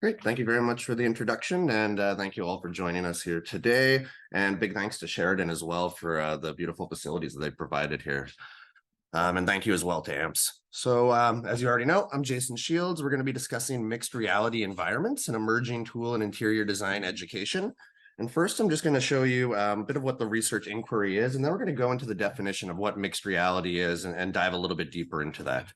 Great. Thank you very much for the introduction, and thank you all for joining us here today. And big thanks to Sheridan as well for the beautiful facilities that they provided here. And thank you as well to AMPS. So as you already know, I'm Jason Shields. We're going to be discussing mixed reality environments, an emerging tool in interior design education. And first, I'm just going to show you a bit of what the research inquiry is, and then we're going to go into the definition of what mixed reality is and dive a little bit deeper into that.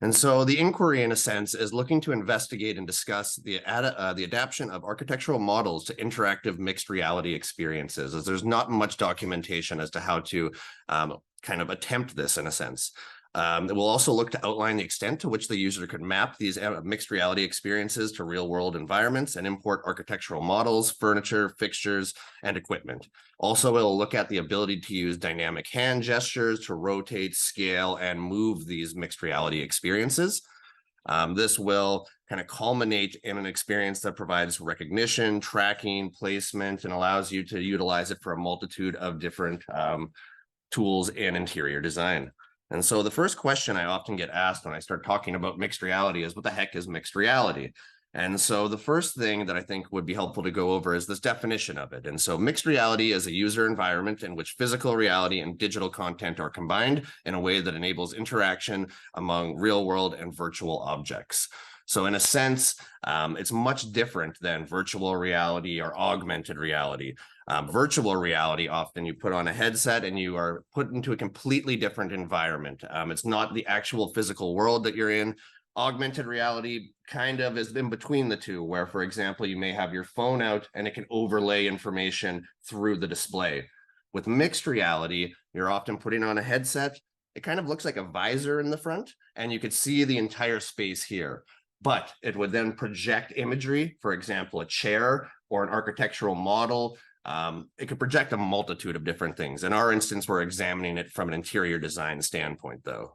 And so the inquiry, in a sense, is looking to investigate and discuss the adaptation of architectural models to interactive mixed reality experiences, as there's not much documentation as to how to kind of attempt this in a sense. It will also look to outline the extent to which the user could map these mixed reality experiences to real-world environments and import architectural models, furniture, fixtures, and equipment. Also, it'll look at the ability to use dynamic hand gestures to rotate, scale, and move these mixed reality experiences. This will kind of culminate in an experience that provides recognition, tracking, placement, and allows you to utilize it for a multitude of different tools in interior design. And so the first question I often get asked when I start talking about mixed reality is, what the heck is mixed reality? And so the first thing that I think would be helpful to go over is this definition of it. And so mixed reality is a user environment in which physical reality and digital content are combined in a way that enables interaction among real world and virtual objects. So in a sense, it's much different than virtual reality or augmented reality. Virtual reality, often you put on a headset and you are put into a completely different environment. It's not the actual physical world that you're in. Augmented reality kind of is in between the two, where, for example, you may have your phone out and it can overlay information through the display. With mixed reality, you're often putting on a headset. It kind of looks like a visor in the front, and you could see the entire space here. But it would then project imagery, for example, a chair or an architectural model. It could project a multitude of different things. In our instance, we're examining it from an interior design standpoint, though.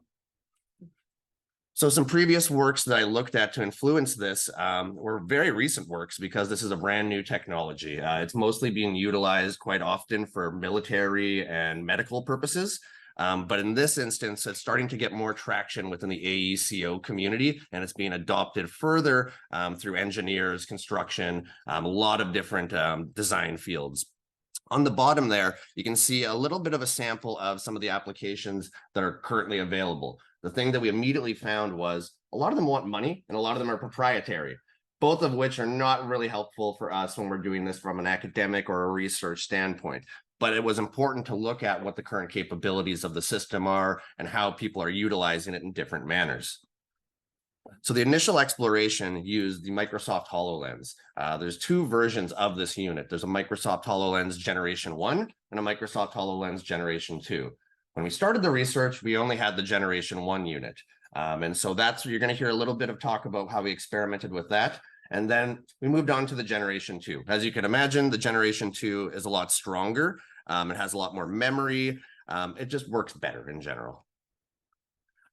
So some previous works that I looked at to influence this were very recent works, because this is a brand new technology. It's mostly being utilized quite often for military and medical purposes. But in this instance, it's starting to get more traction within the AECO community, and it's being adopted further through engineers, construction, a lot of different design fields. On the bottom there, you can see a little bit of a sample of some of the applications that are currently available. The thing that we immediately found was a lot of them want money and a lot of them are proprietary, both of which are not really helpful for us when we're doing this from an academic or a research standpoint. But it was important to look at what the current capabilities of the system are and how people are utilizing it in different manners. So the initial exploration used the Microsoft HoloLens. There's two versions of this unit. There's a Microsoft HoloLens Generation 1 and a Microsoft HoloLens Generation 2. When we started the research, we only had the Generation 1 unit. And so that's, you're going to hear a little bit of talk about how we experimented with that. And then we moved on to the Generation 2. As you can imagine, the Generation 2 is a lot stronger. It has a lot more memory. It just works better in general.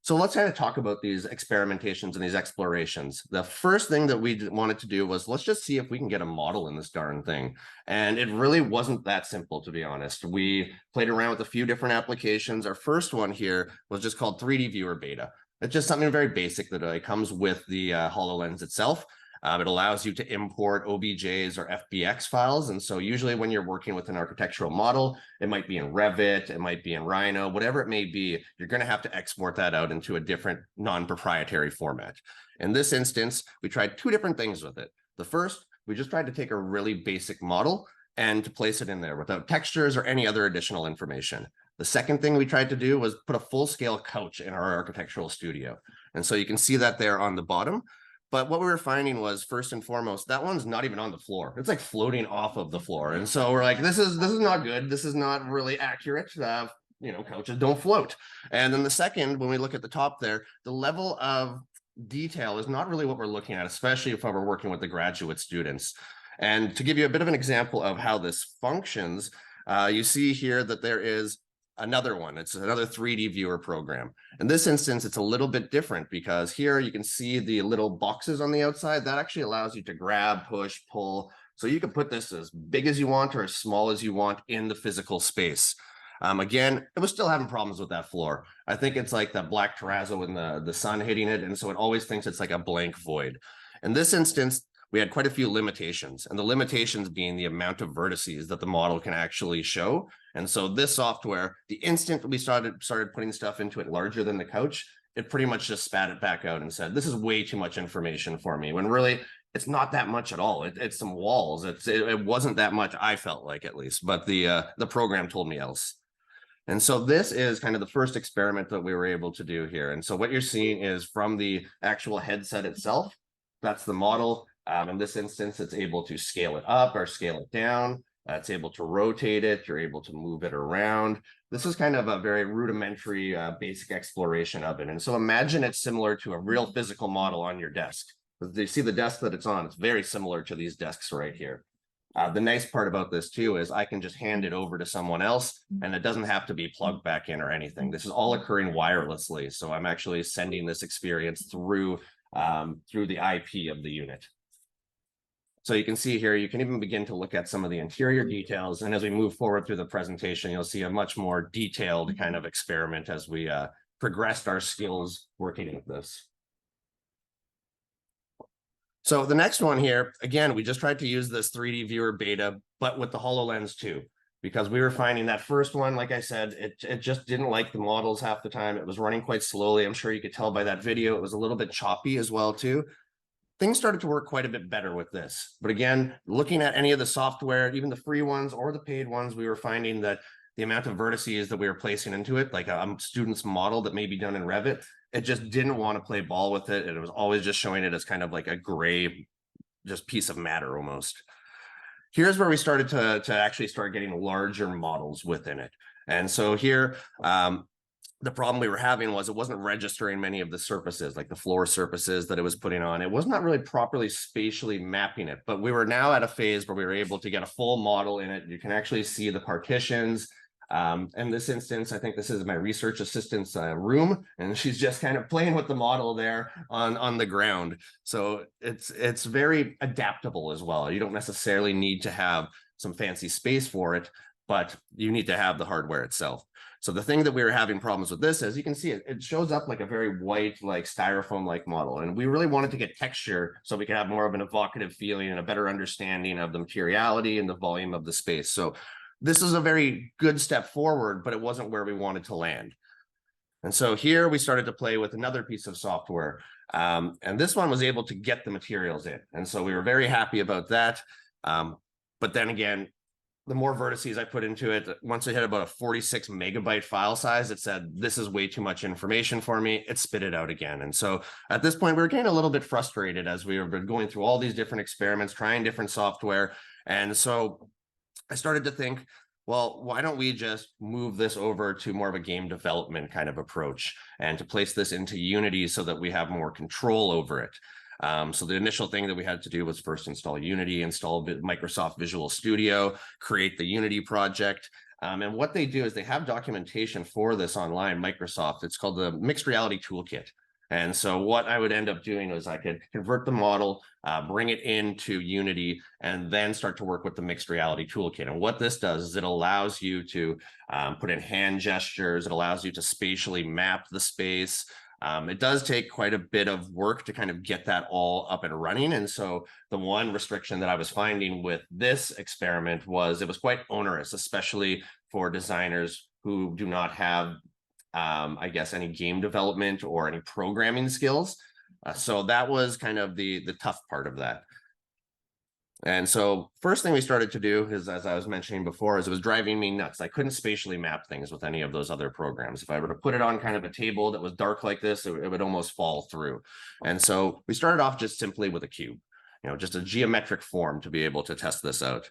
So let's kind of talk about these experimentations and these explorations. The first thing that we wanted to do was, let's just see if we can get a model in this darn thing. And it really wasn't that simple, to be honest. We played around with a few different applications. Our first one here was just called 3D Viewer Beta. It's just something very basic that comes with the HoloLens itself. It allows you to import OBJs or FBX files. And so usually when you're working with an architectural model, it might be in Revit, it might be in Rhino, whatever it may be, you're going to have to export that out into a different non-proprietary format. In this instance, we tried two different things with it. The first, we just tried to take a really basic model and to place it in there without textures or any other additional information. The second thing we tried to do was put a full-scale couch in our architectural studio. And so you can see that there on the bottom. But what we were finding was, first and foremost, that one's not even on the floor. It's like floating off of the floor. And so we're like, this is not good. This is not really accurate. Couches don't float. And then the second, when we look at the top there, the level of detail is not really what we're looking at, especially if we're working with the graduate students. And to give you a bit of an example of how this functions, you see here that there is another one. It's another 3D viewer program. In this instance, it's a little bit different, because here you can see the little boxes on the outside. That actually allows you to grab, push, pull. So you can put this as big as you want or as small as you want in the physical space. Again, it was still having problems with that floor. I think it's like that black terrazzo and the sun hitting it. And so it always thinks it's like a blank void. In this instance, we had quite a few limitations, and the limitations being the amount of vertices that the model can actually show. And so this software, the instant we started putting stuff into it larger than the couch, it pretty much just spat it back out and said, this is way too much information for me, when really it's not that much at all. It's some walls. It wasn't that much, I felt like, at least, but the program told me else. And so this is kind of the first experiment that we were able to do here. And so what you're seeing is from the actual headset itself, that's the model. In this instance, it's able to scale it up or scale it down. It's able to rotate it. You're able to move it around. This is kind of a very rudimentary basic exploration of it. And so imagine it's similar to a real physical model on your desk. You see the desk that it's on, it's very similar to these desks right here. The nice part about this too is I can just hand it over to someone else, and it doesn't have to be plugged back in or anything. This is all occurring wirelessly. So I'm actually sending this experience through the IP of the unit. So you can see here, you can even begin to look at some of the interior details. And as we move forward through the presentation, you'll see a much more detailed kind of experiment as we progressed our skills working with this. So the next one here, again, we just tried to use this 3D viewer beta, but with the HoloLens too, because we were finding that first one, like I said, it just didn't like the models half the time. It was running quite slowly. I'm sure you could tell by that video. It was a little bit choppy as well too. Things started to work quite a bit better with this. But again, looking at any of the software, even the free ones or the paid ones, we were finding that the amount of vertices that we were placing into it, like a student's model that may be done in Revit, it just didn't want to play ball with it. And it was always just showing it as kind of like a gray, just piece of matter almost. Here's where we started to actually start getting larger models within it. And so here, the problem we were having was it wasn't registering many of the surfaces, like the floor surfaces that it was putting on. It was not really properly spatially mapping it, but we were now at a phase where we were able to get a full model in it. You can actually see the partitions. In this instance, I think this is my research assistant's room, and she's just kind of playing with the model there on the ground. So it's very adaptable as well. You don't necessarily need to have some fancy space for it, but you need to have the hardware itself. So the thing that we were having problems with this, as you can see, it shows up like a very white, like styrofoam-like model. And we really wanted to get texture so we could have more of an evocative feeling and a better understanding of the materiality and the volume of the space. So this is a very good step forward, but it wasn't where we wanted to land. And so here we started to play with another piece of software. And this one was able to get the materials in. And so we were very happy about that. But then again, the more vertices I put into it, once I hit about a 46 megabyte file size, it said, this is way too much information for me. It spit it out again. And so at this point, we were getting a little bit frustrated as we were going through all these different experiments, trying different software. And so I started to think, well, why don't we just move this over to more of a game development kind of approach and to place this into Unity so that we have more control over it. So the initial thing that we had to do was first install Unity, install Microsoft Visual Studio, create the Unity project. And what they do is they have documentation for this online, Microsoft. It's called the Mixed Reality Toolkit. And so what I would end up doing was I could convert the model, bring it into Unity, and then start to work with the Mixed Reality Toolkit. And what this does is it allows you to put in hand gestures. It allows you to spatially map the space. It does take quite a bit of work to kind of get that all up and running. And so the one restriction that I was finding with this experiment was it was quite onerous, especially for designers who do not have, I guess, any game development or any programming skills. So that was kind of the tough part of that. And so first thing we started to do is, as I was mentioning before, is it was driving me nuts. I couldn't spatially map things with any of those other programs. If I were to put it on kind of a table that was dark like this, it would almost fall through. And so we started off just simply with a cube, just a geometric form to be able to test this out.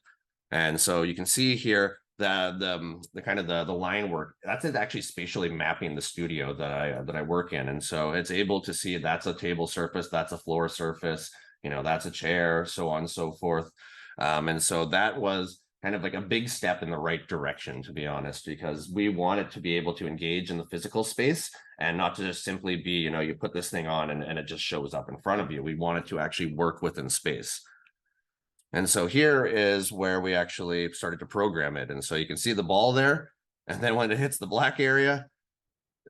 And so you can see here the kind of the line work, that's it actually spatially mapping the studio that I work in. And so it's able to see that's a table surface, that's a floor surface, that's a chair, so on and so forth. And so that was kind of like a big step in the right direction, to be honest, because we wanted to be able to engage in the physical space and not to just simply be, you put this thing on and it just shows up in front of you. We wanted to actually work within space. And so here is where we actually started to program it. And so you can see the ball there. And then when it hits the black area,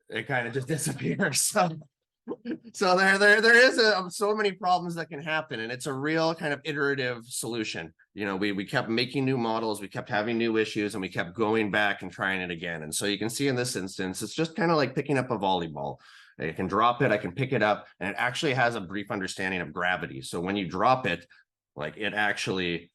it kind of just disappears. So So there is so many problems that can happen, and it's a real kind of iterative solution. You know, we kept making new models, we kept having new issues, and we kept going back and trying it again. And so you can see in this instance, it's just kind of like picking up a volleyball. I can drop it, I can pick it up, and it actually has a brief understanding of gravity. So when you drop it, like it actually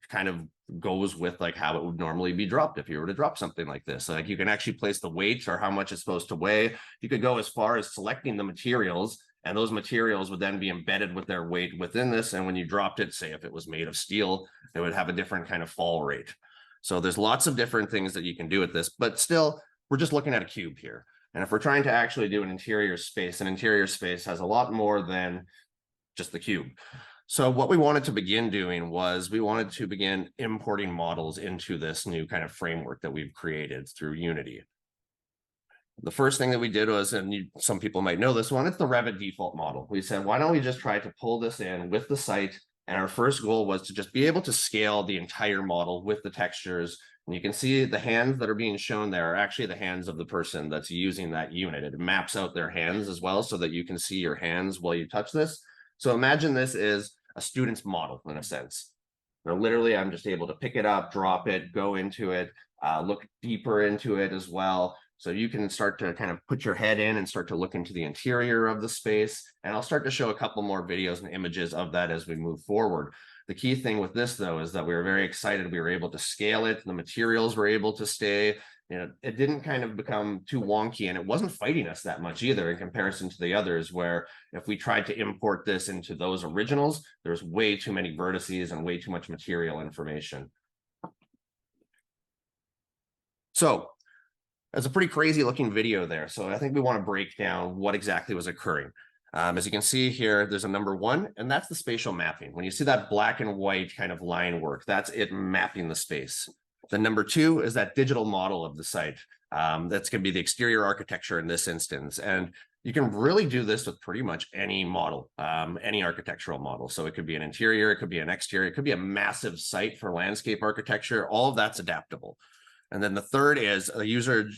kind of goes with like how it would normally be dropped if you were to drop something like this. Like you can actually place the weight or how much it's supposed to weigh. You could go as far as selecting the materials, and those materials would then be embedded with their weight within this. And when you dropped it, say if it was made of steel, it would have a different kind of fall rate. So there's lots of different things that you can do with this, but still, we're just looking at a cube here. And if we're trying to actually do an interior space has a lot more than just the cube. So what we wanted to begin doing was we wanted to begin importing models into this new kind of framework that we've created through Unity. The first thing that we did was, and some people might know this one, it's the Revit default model. We said, why don't we just try to pull this in with the site? And our first goal was to just be able to scale the entire model with the textures. And you can see the hands that are being shown there are actually the hands of the person that's using that unit. It maps out their hands as well so that you can see your hands while you touch this. So imagine this is a student's model in a sense. Now, literally, I'm just able to pick it up, drop it, go into it, look deeper into it as well. So you can start to kind of put your head in and start to look into the interior of the space. And I'll start to show a couple more videos and images of that as we move forward. The key thing with this, though, is that we were very excited. We were able to scale it. The materials were able to stay. You know, it didn't kind of become too wonky, and it wasn't fighting us that much either in comparison to the others, where if we tried to import this into those originals, there's way too many vertices and way too much material information. So it's a pretty crazy looking video there. So I think we want to break down what exactly was occurring. As you can see here, there's a number 1, and that's the spatial mapping. When you see that black and white kind of line work, that's it mapping the space. The number 2 is that digital model of the site. That's going to be the exterior architecture in this instance. And you can really do this with pretty much any model, any architectural model. So it could be an interior, it could be an exterior, it could be a massive site for landscape architecture. All of that's adaptable. And then the third is the user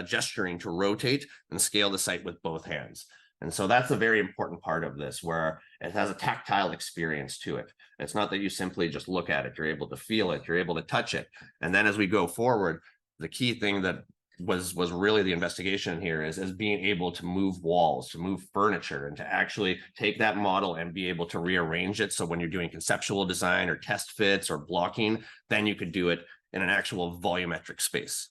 gesturing to rotate and scale the site with both hands. And so that's a very important part of this, where it has a tactile experience to it. It's not that you simply just look at it, you're able to feel it, you're able to touch it. And then as we go forward, the key thing that was really the investigation here is being able to move walls, to move furniture, and to actually take that model and be able to rearrange it. So when you're doing conceptual design or test fits or blocking, then you could do it in an actual volumetric space.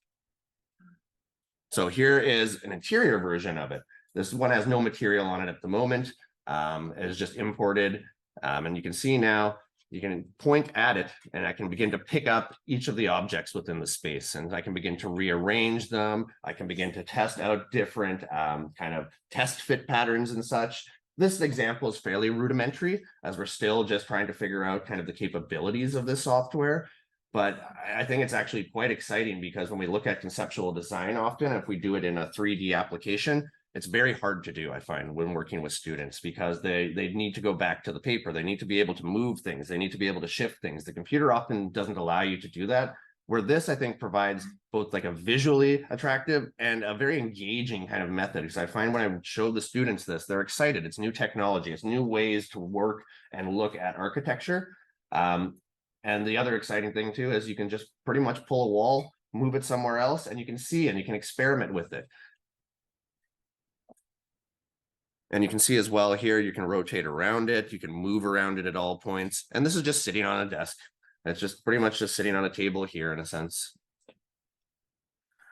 So here is an interior version of it. This one has no material on it at the moment. It is just imported. And you can see now, you can point at it and I can begin to pick up each of the objects within the space, and I can begin to rearrange them. I can begin to test out different kind of test fit patterns and such. This example is fairly rudimentary, as we're still just trying to figure out kind of the capabilities of this software. But I think it's actually quite exciting, because when we look at conceptual design, often if we do it in a 3D application, it's very hard to do, I find, when working with students, because they need to go back to the paper. They need to be able to move things. They need to be able to shift things. The computer often doesn't allow you to do that, where this, I think, provides both like a visually attractive and a very engaging kind of method. Because I find when I show the students this, they're excited. It's new technology. It's new ways to work and look at architecture. And the other exciting thing too is you can just pretty much pull a wall, move it somewhere else, and you can see and you can experiment with it. And you can see as well here, you can rotate around it, you can move around it at all points. And this is just sitting on a desk. It's just pretty much just sitting on a table here in a sense.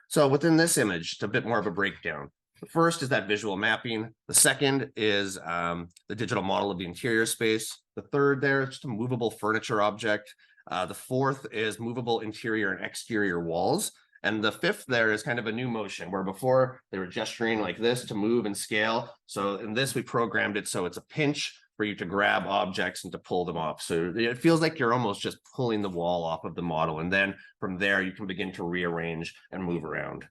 So within this image, it's a bit more of a breakdown. The first is that visual mapping. The second is the digital model of the interior space. The third there is just a movable furniture object. The fourth is movable interior and exterior walls. And the fifth there is kind of a new motion, where before they were gesturing like this to move and scale. So in this, we programmed it so it's a pinch for you to grab objects and to pull them off. So it feels like you're almost just pulling the wall off of the model. And then from there, you can begin to rearrange and move around.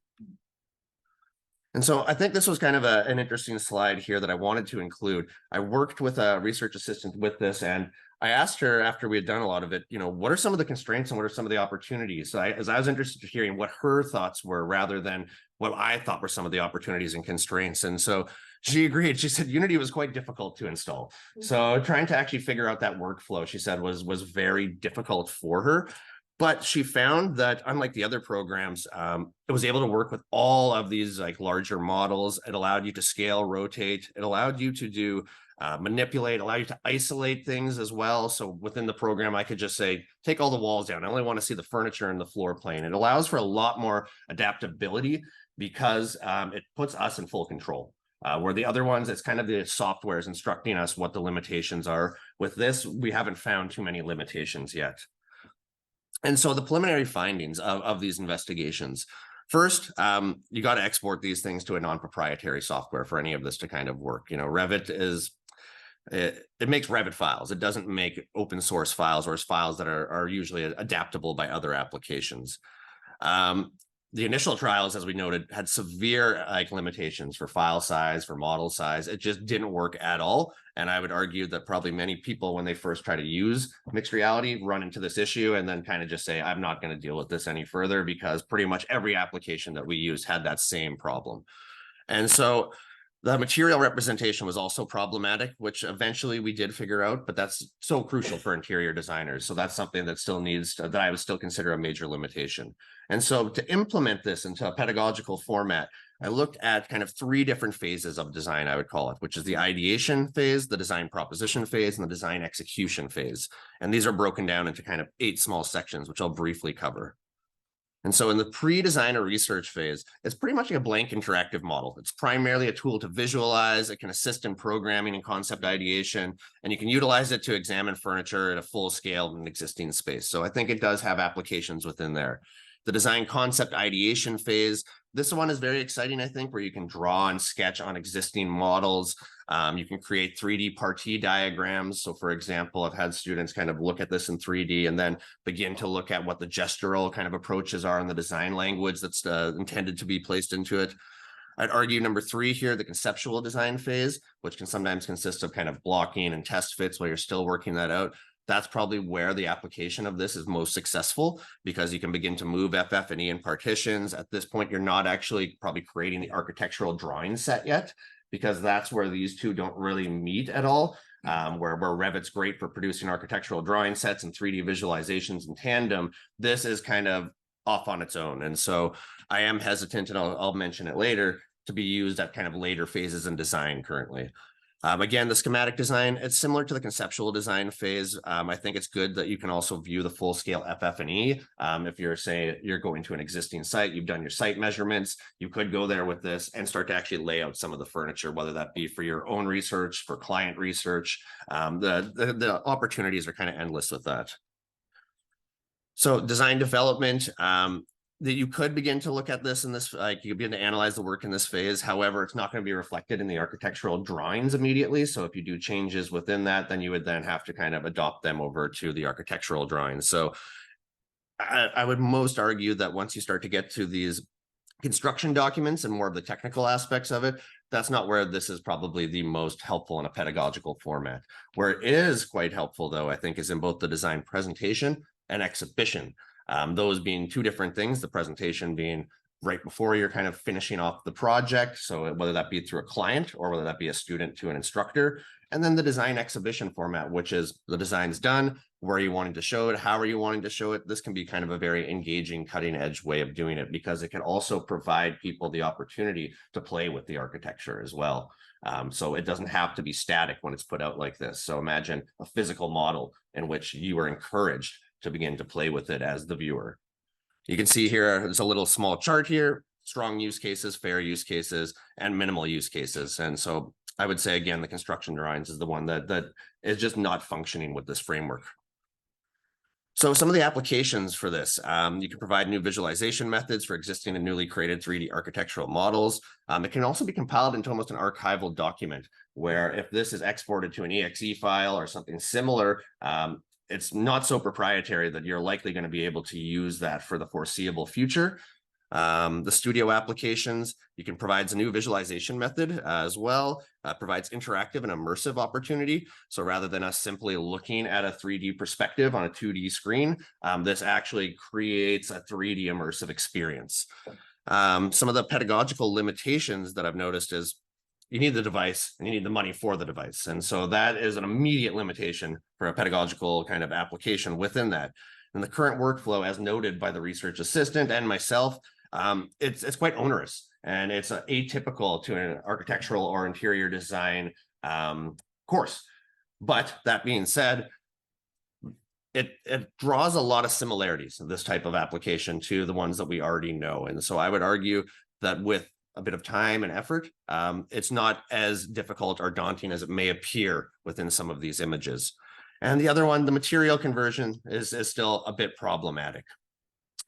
And so I think this was kind of an interesting slide here that I wanted to include. I worked with a research assistant with this, and I asked her after we had done a lot of it, what are some of the constraints and what are some of the opportunities? So as I was interested in hearing what her thoughts were rather than what I thought were some of the opportunities and constraints. And so she agreed. She said Unity was quite difficult to install. So trying to actually figure out that workflow, she said, was very difficult for her. But she found that unlike the other programs, it was able to work with all of these like larger models. It allowed you to scale, rotate. It allowed you to do manipulate, allow you to isolate things as well. So within the program, I could just say, take all the walls down. I only want to see the furniture and the floor plane. It allows for a lot more adaptability because it puts us in full control. Where the other ones, it's kind of the software is instructing us what the limitations are. With this, we haven't found too many limitations yet. And so the preliminary findings of these investigations, first, you got to export these things to a non-proprietary software for any of this to kind of work. Revit is, it makes Revit files. It doesn't make open source files or files that are usually adaptable by other applications. The initial trials, as we noted, had severe limitations for file size, for model size. It just didn't work at all. And I would argue that probably many people, when they first try to use mixed reality, run into this issue and then kind of just say, I'm not going to deal with this any further, because pretty much every application that we use had that same problem. And so the material representation was also problematic, which eventually we did figure out, but that's so crucial for interior designers. So that's something that still needs to, that I would still consider a major limitation. And so to implement this into a pedagogical format, I looked at kind of 3 different phases of design, I would call it, which is the ideation phase, the design proposition phase, and the design execution phase. And these are broken down into kind of 8 small sections, which I'll briefly cover. And so in the pre-design or research phase, it's pretty much like a blank interactive model. It's primarily a tool to visualize. It can assist in programming and concept ideation, and you can utilize it to examine furniture at a full scale in an existing space. So I think it does have applications within there. The design concept ideation phase, this one is very exciting, I think, where you can draw and sketch on existing models. You can create 3D partie diagrams. So for example, I've had students kind of look at this in 3D and then begin to look at what the gestural kind of approaches are in the design language that's intended to be placed into it. I'd argue number 3 here, the conceptual design phase, which can sometimes consist of kind of blocking and test fits while you're still working that out. That's probably where the application of this is most successful, because you can begin to move FF and E in partitions. At this point, you're not actually probably creating the architectural drawing set yet, because that's where these two don't really meet at all. Where Revit's great for producing architectural drawing sets and 3D visualizations in tandem, this is kind of off on its own. And so I am hesitant, and I'll mention it later, to be used at kind of later phases in design currently. Again, the schematic design, it's similar to the conceptual design phase. I think it's good that you can also view the full scale FF and E. If you're going to an existing site, you've done your site measurements, you could go there with this and start to actually lay out some of the furniture, whether that be for your own research, for client research. The opportunities are kind of endless with that. So design development, that you could begin to look at this in this, like you could begin to analyze the work in this phase. However, it's not going to be reflected in the architectural drawings immediately. So if you do changes within that, then you would then have to kind of adopt them over to the architectural drawings. So I would most argue that once you start to get to these construction documents and more of the technical aspects of it, that's not where this is probably the most helpful in a pedagogical format. Where it is quite helpful, though, I think, is in both the design presentation and exhibition. Those being 2 different things, the presentation being right before you're kind of finishing off the project. So whether that be through a client or whether that be a student to an instructor, and then the design exhibition format, which is the design's done, where are you wanting to show it, how are you wanting to show it. This can be kind of a very engaging, cutting edge way of doing it, because it can also provide people the opportunity to play with the architecture as well. So it doesn't have to be static when it's put out like this. So imagine a physical model in which you are encouraged to begin to play with it as the viewer. You can see here, there's a little small chart here, strong use cases, fair use cases, and minimal use cases. And so I would say, again, the construction drawings is the one that is just not functioning with this framework. So some of the applications for this, you can provide new visualization methods for existing and newly created 3D architectural models. It can also be compiled into almost an archival document, where if this is exported to an exe file or something similar, it's not so proprietary that you're likely going to be able to use that for the foreseeable future. The studio applications, you can provide a new visualization method as well, provides interactive and immersive opportunity. So rather than us simply looking at a 3D perspective on a 2D screen, this actually creates a 3D immersive experience. Some of the pedagogical limitations that I've noticed is you need the device and you need the money for the device. And so that is an immediate limitation for a pedagogical kind of application within that. And the current workflow, as noted by the research assistant and myself, it's quite onerous, and it's atypical to an architectural or interior design course. But that being said, it draws a lot of similarities in this type of application to the ones that we already know. And so I would argue that with a bit of time and effort, it's not as difficult or daunting as it may appear within some of these images. And the other one, the material conversion, is still a bit problematic.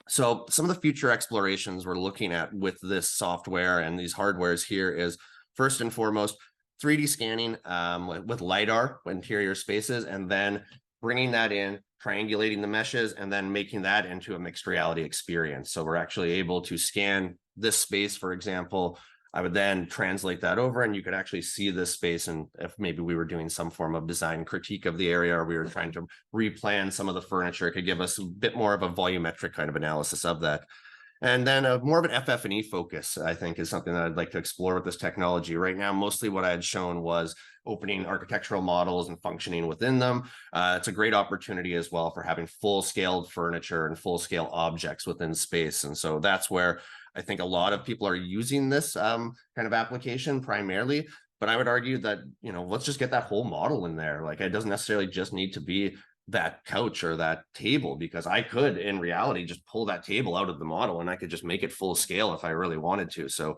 So some of the future explorations we're looking at with this software and these hardwares here is, first and foremost, 3D scanning with LiDAR interior spaces, and then bringing that in, triangulating the meshes, and then making that into a mixed reality experience. So we're actually able to scan this space, for example. I would then translate that over, and you could actually see this space. And if maybe we were doing some form of design critique of the area, or we were trying to replan some of the furniture, it could give us a bit more of a volumetric kind of analysis of that. And then more of an FF&E focus, I think, is something that I'd like to explore with this technology. Right now, mostly what I had shown was opening architectural models and functioning within them. It's a great opportunity as well for having full-scale furniture and full-scale objects within space. And so that's where I think a lot of people are using this kind of application primarily. But I would argue that, let's just get that whole model in there. Like, it doesn't necessarily just need to be that couch or that table, because I could in reality just pull that table out of the model and I could just make it full scale if I really wanted to. So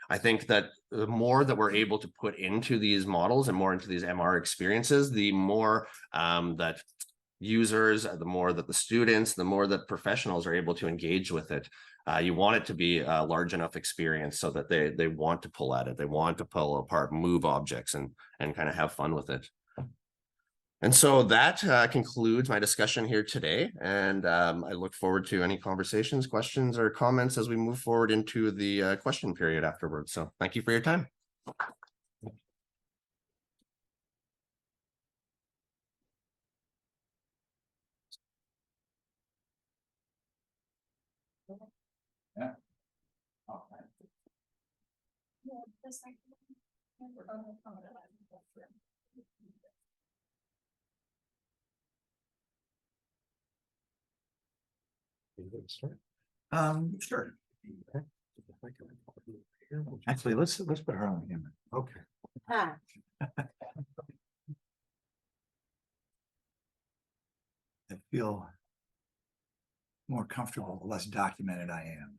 I think that the more that we're able to put into these models and more into these MR experiences, the more that users, the more that the students, the more that professionals are able to engage with it. You want it to be a large enough experience so that they want to pull at it, they want to pull apart, move objects, and kind of have fun with it. And so that concludes my discussion here today. And I look forward to any conversations, questions, or comments as we move forward into the question period afterwards. So thank you for your time. Yeah. Sure. Okay. Actually, let's put her on the camera. Okay. Ah. I feel more comfortable the less documented I am.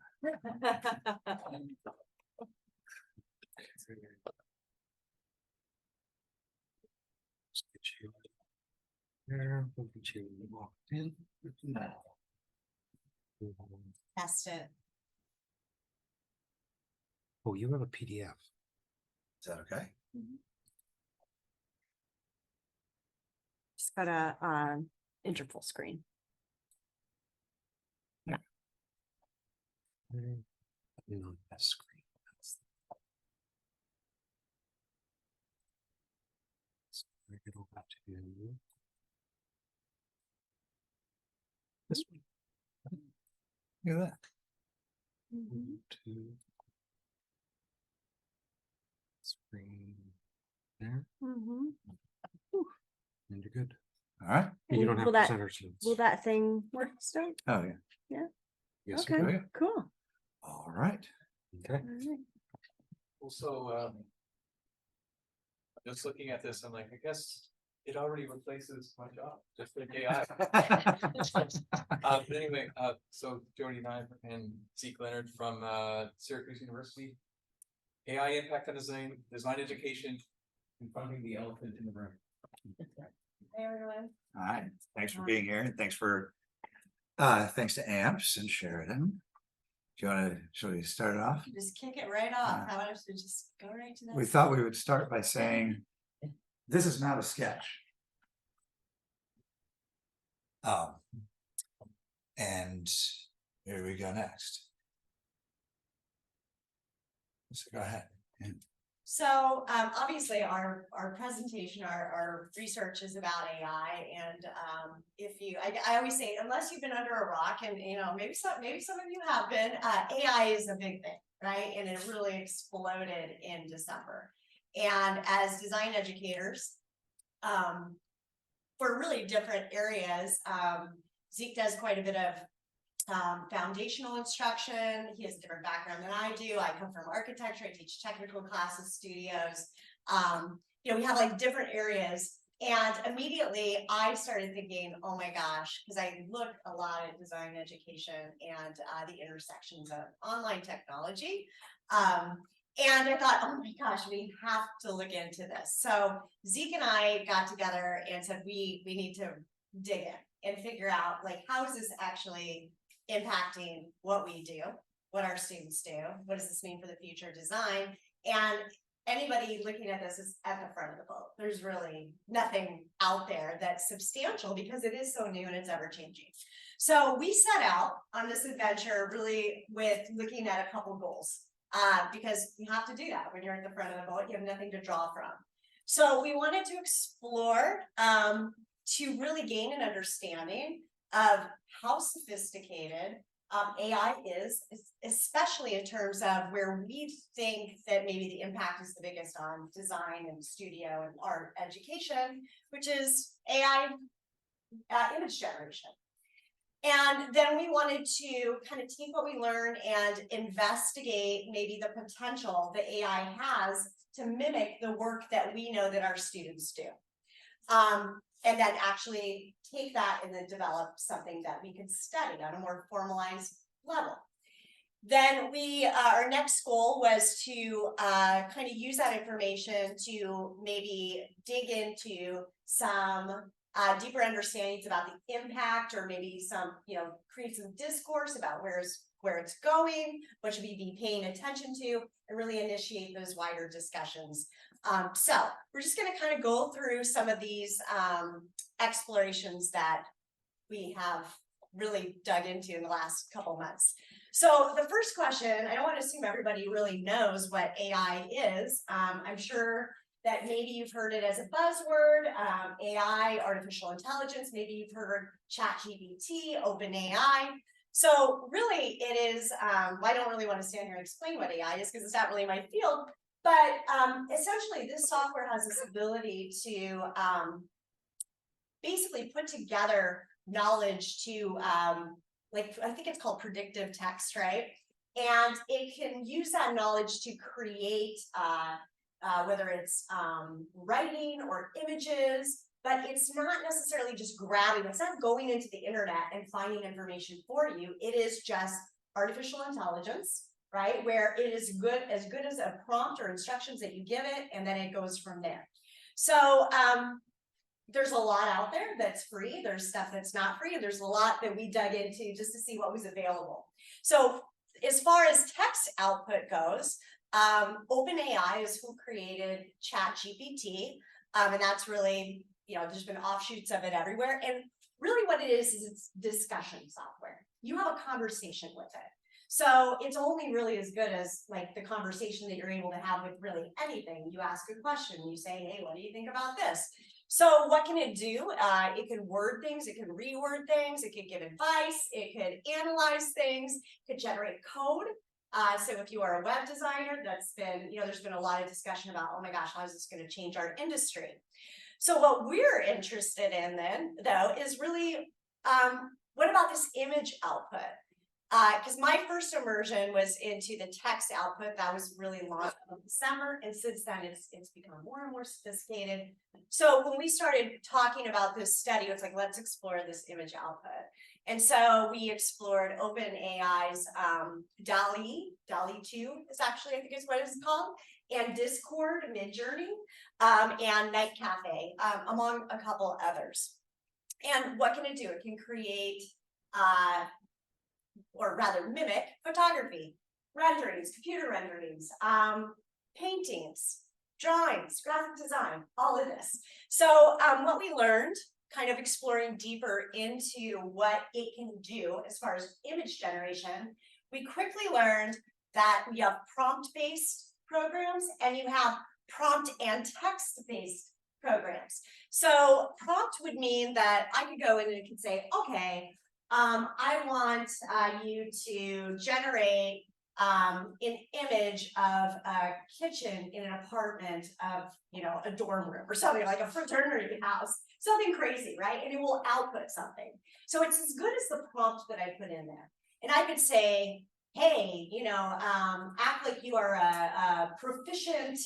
Test it. Oh, you have a PDF. Is that okay? Just got a interval screen. On that screen. So I get over to this one. Look at that. To screen there, and you're good. All right. And you don't have Will to that- center students. Will that thing work still? Oh, yeah. Yes. Okay, okay. cool. All right. Okay. All right. Also, just looking at this, I'm like, I guess it already replaces my job, just like AI. But anyway, so Jody and I and Zeke Leonard from Syracuse University. AI impact on design education, confronting the elephant in the room. Hey, everyone. All right. Thanks for being here. And thanks to AMPS and Sheridan. Do you want to, shall we start it off? Just kick it right off. How about to just go right to that? We thought we would start by saying, this is not a sketch. And here we go next. So go ahead. So obviously our presentation, our research is about AI, and if you, I always say, unless you've been under a rock, and you know, maybe some of you have been, AI is a big thing, right? And it really exploded in December. And as design educators, for really different areas, Zeke does quite a bit of foundational instruction. He has a different background than I do. I come from architecture. I teach technical classes, studios. You know, we have like different areas. And immediately I started thinking, oh my gosh, because I look a lot at design education and the intersections of online technology. And I thought, oh my gosh, we have to look into this. So Zeke and I got together and said, we need to dig in and figure out, like, how is this actually impacting what we do, what our students do, what does this mean for the future of design? And anybody looking at this is at the front of the boat. There's really nothing out there that's substantial because it is so new and it's ever changing. So we set out on this adventure really with looking at a couple goals, because you have to do that when you're at the front of the boat. You have nothing to draw from. So we wanted to explore to really gain an understanding of how sophisticated AI is, especially in terms of where we think that maybe the impact is the biggest on design and studio and art education, which is AI image generation. And then we wanted to kind of take what we learned and investigate maybe the potential that AI has to mimic the work that we know that our students do. And then actually take that and then develop something that we could study on a more formalized level. Then our next goal was to kind of use that information to maybe dig into some deeper understandings about the impact, or maybe some, you know, create some discourse about where it's going, what should we be paying attention to, and really initiate those wider discussions. So we're just going to kind of go through some of these explorations that we have really dug into in the last couple months. So the first question, I don't want to assume everybody really knows what AI is. I'm sure that maybe you've heard it as a buzzword, AI, artificial intelligence. Maybe you've heard ChatGPT, OpenAI. So really it is, I don't really want to stand here and explain what AI is because it's not really my field, but essentially this software has this ability to basically put together knowledge to, like, I think it's called predictive text, right? And it can use that knowledge to create, whether it's writing or images, but it's not necessarily just grabbing, it's not going into the internet and finding information for you. It is just artificial intelligence, right? Where it is as good as a prompt or instructions that you give it, and then it goes from there. So there's a lot out there that's free, there's stuff that's not free, and there's a lot that we dug into just to see what was available. So as far as text output goes, OpenAI is who created ChatGPT, and that's really, you know, there's been offshoots of it everywhere. And really what it is it's discussion software. You have a conversation with it. So it's only really as good as like the conversation that you're able to have with really anything. You ask a question, you say, hey, what do you think about this? So what can it do? It can word things, it can reword things, it could give advice, it could analyze things, it could generate code. So if you are a web designer, that's been, you know, there's been a lot of discussion about, oh my gosh, how is this going to change our industry? So what we're interested in then, though, is really, what about this image output? Because my first immersion was into the text output that was really launched in December, and since then it's become more and more sophisticated. So when we started talking about this study, it's like, let's explore this image output. And so we explored OpenAI's DALL-E 2 is actually, I think is what it's called, and Discord, Midjourney, and Night Cafe, among a couple others. And what can it do? It can create, or rather mimic photography, renderings, computer renderings, paintings, drawings, graphic design, all of this. So what we learned, kind of exploring deeper into what it can do as far as image generation, we quickly learned that you have prompt-based programs and you have prompt and text-based programs. So prompt would mean that I could go in and it could say, okay, I want you to generate an image of a kitchen in an apartment of, you know, a dorm room or something like a fraternity house, something crazy, right? And it will output something. So it's as good as the prompt that I put in there. And I could say, hey, you know, act like you are a proficient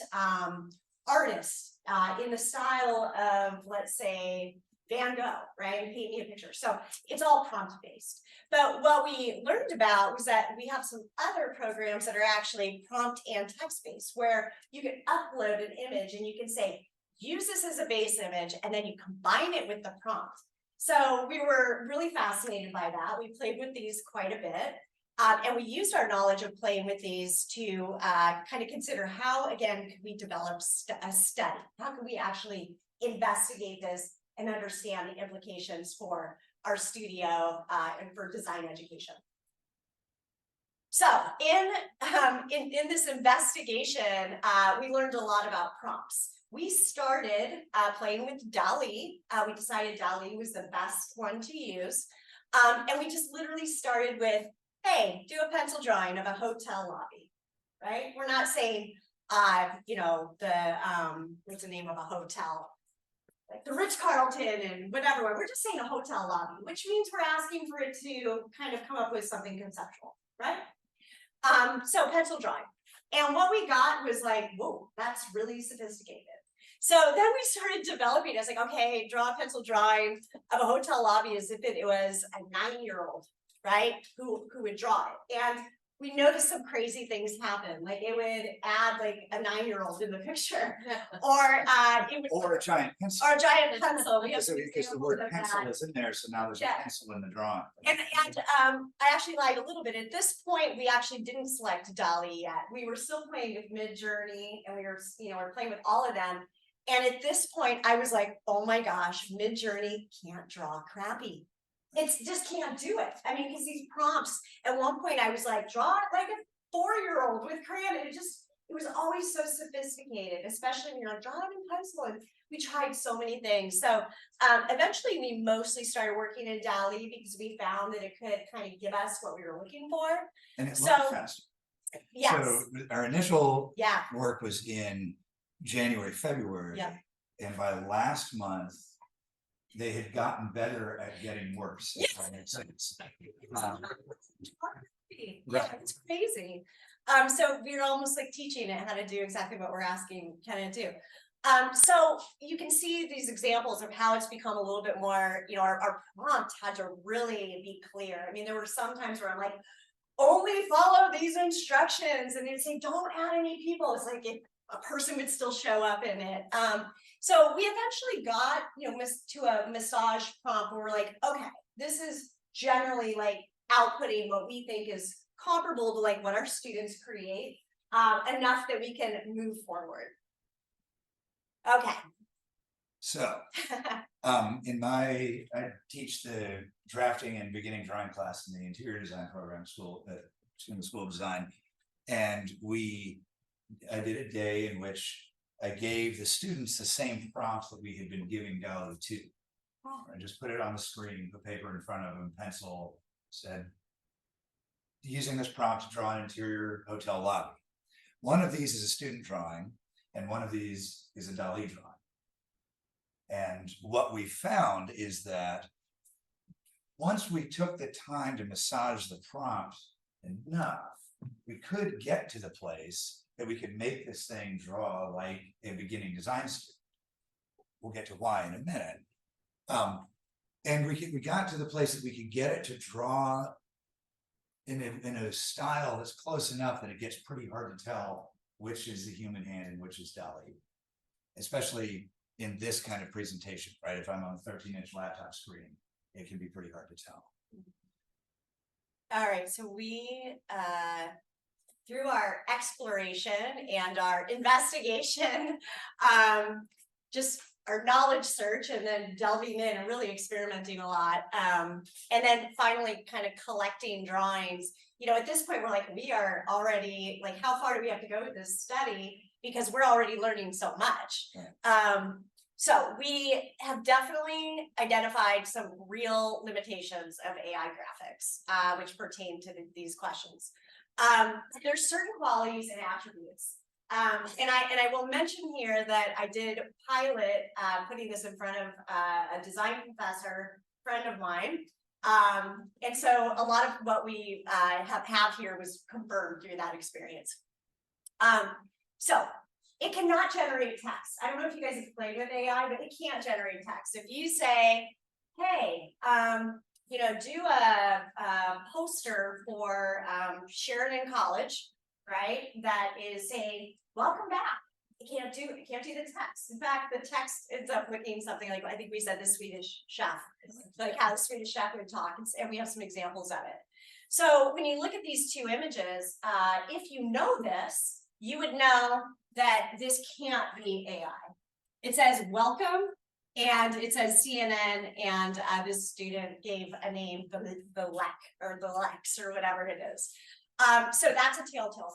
artist in the style of, let's say, Van Gogh, right? And paint me a picture. So it's all prompt based. But what we learned about was that we have some other programs that are actually prompt and text based, where you can upload an image and you can say, use this as a base image, and then you combine it with the prompt. So we were really fascinated by that. We played with these quite a bit. And we used our knowledge of playing with these to kind of consider how, again, could we develop a study? How can we actually investigate this and understand the implications for our studio and for design education? So in this investigation, we learned a lot about prompts. We started playing with DALL-E. We decided DALL-E was the best one to use. And we just literally started with, hey, do a pencil drawing of a hotel lobby, right? We're not saying, you know, what's the name of a hotel? Like the Ritz-Carlton and whatever. We're just saying a hotel lobby, which means we're asking for it to kind of come up with something conceptual, right? So pencil drawing. And what we got was like, whoa, that's really sophisticated. So then we started developing. I was like, okay, draw a pencil drawing of a hotel lobby as if it was a 9-year-old, right? Who would draw it. And we noticed some crazy things happen. Like it would add like a 9-year-old in the picture, or it would, Or a giant pencil. or a giant pencil. We have Because the word pencil is in there, so now there's a pencil in the drawing. And I actually lied a little bit. At this point, we actually didn't select DALL-E yet. We were still playing with Midjourney, and we were, you know, we're playing with all of them. And at this point, I was like, oh my gosh, Midjourney can't draw crappy. It's just can't do it. I mean, because these prompts, at one point I was like, draw it like a 4-year-old with crayon. And it was always so sophisticated, especially when you're like, draw it in pencil. And we tried so many things. So eventually we mostly started working in DALL-E because we found that it could kind of give us what we were looking for. And it looked faster. Yes. So our initial Yeah. work was in January, February. Yeah. And by last month, they had gotten better at getting worse. Yes. If that makes sense. Yeah, it's crazy. So we're almost like teaching it how to do exactly what we're asking kind of do. So you can see these examples of how it's become a little bit more, you know, our prompt had to really be clear. I mean, there were some times where I'm like, only follow these instructions, and it'd say, don't add any people. It's like a person would still show up in it. So we eventually got, you know, to a massage prompt where we're like, okay, this is generally like outputting what we think is comparable to like what our students create, enough that we can move forward. Okay. So, I teach the drafting and beginning drawing class in the interior design program school in the School of Design. And I did a day in which I gave the students the same prompts that we had been giving DALL-E to. I just put it on the screen, put paper in front of them, pencil, said, using this prompt to draw an interior hotel lobby. One of these is a student drawing, and one of these is a DALL-E drawing. And what we found is that once we took the time to massage the prompt enough, we could get to the place that we could make this thing draw like a beginning design student. We'll get to why in a minute. And we got to the place that we could get it to draw in a style that's close enough that it gets pretty hard to tell which is the human hand and which is DALL-E, especially in this kind of presentation, right? If I'm on a 13-inch laptop screen, it can be pretty hard to tell. All right, so we, through our exploration and our investigation, just our knowledge search and then delving in and really experimenting a lot. And then finally kind of collecting drawings. You know, at this point, we're like, we are already like, how far do we have to go with this study? Because we're already learning so much. So we have definitely identified some real limitations of AI graphics, which pertain to these questions. There's certain qualities and attributes. And I will mention here that I did pilot putting this in front of a design professor friend of mine. And so a lot of what we have here was confirmed through that experience. So it cannot generate text. I don't know if you guys have played with AI, but it can't generate text. If you say, hey, you know, do a poster for Sheridan College, right? That is saying, welcome back. It can't do it. It can't do the text. In fact, the text ends up looking something like, I think we said the Swedish chef, like how the Swedish chef would talk, and we have some examples of it. So when you look at these two images, if you know this, you would know that this can't be AI. It says welcome, and it says CNN, and this student gave a name, the Lek or the Lex or whatever it is. So that's a telltale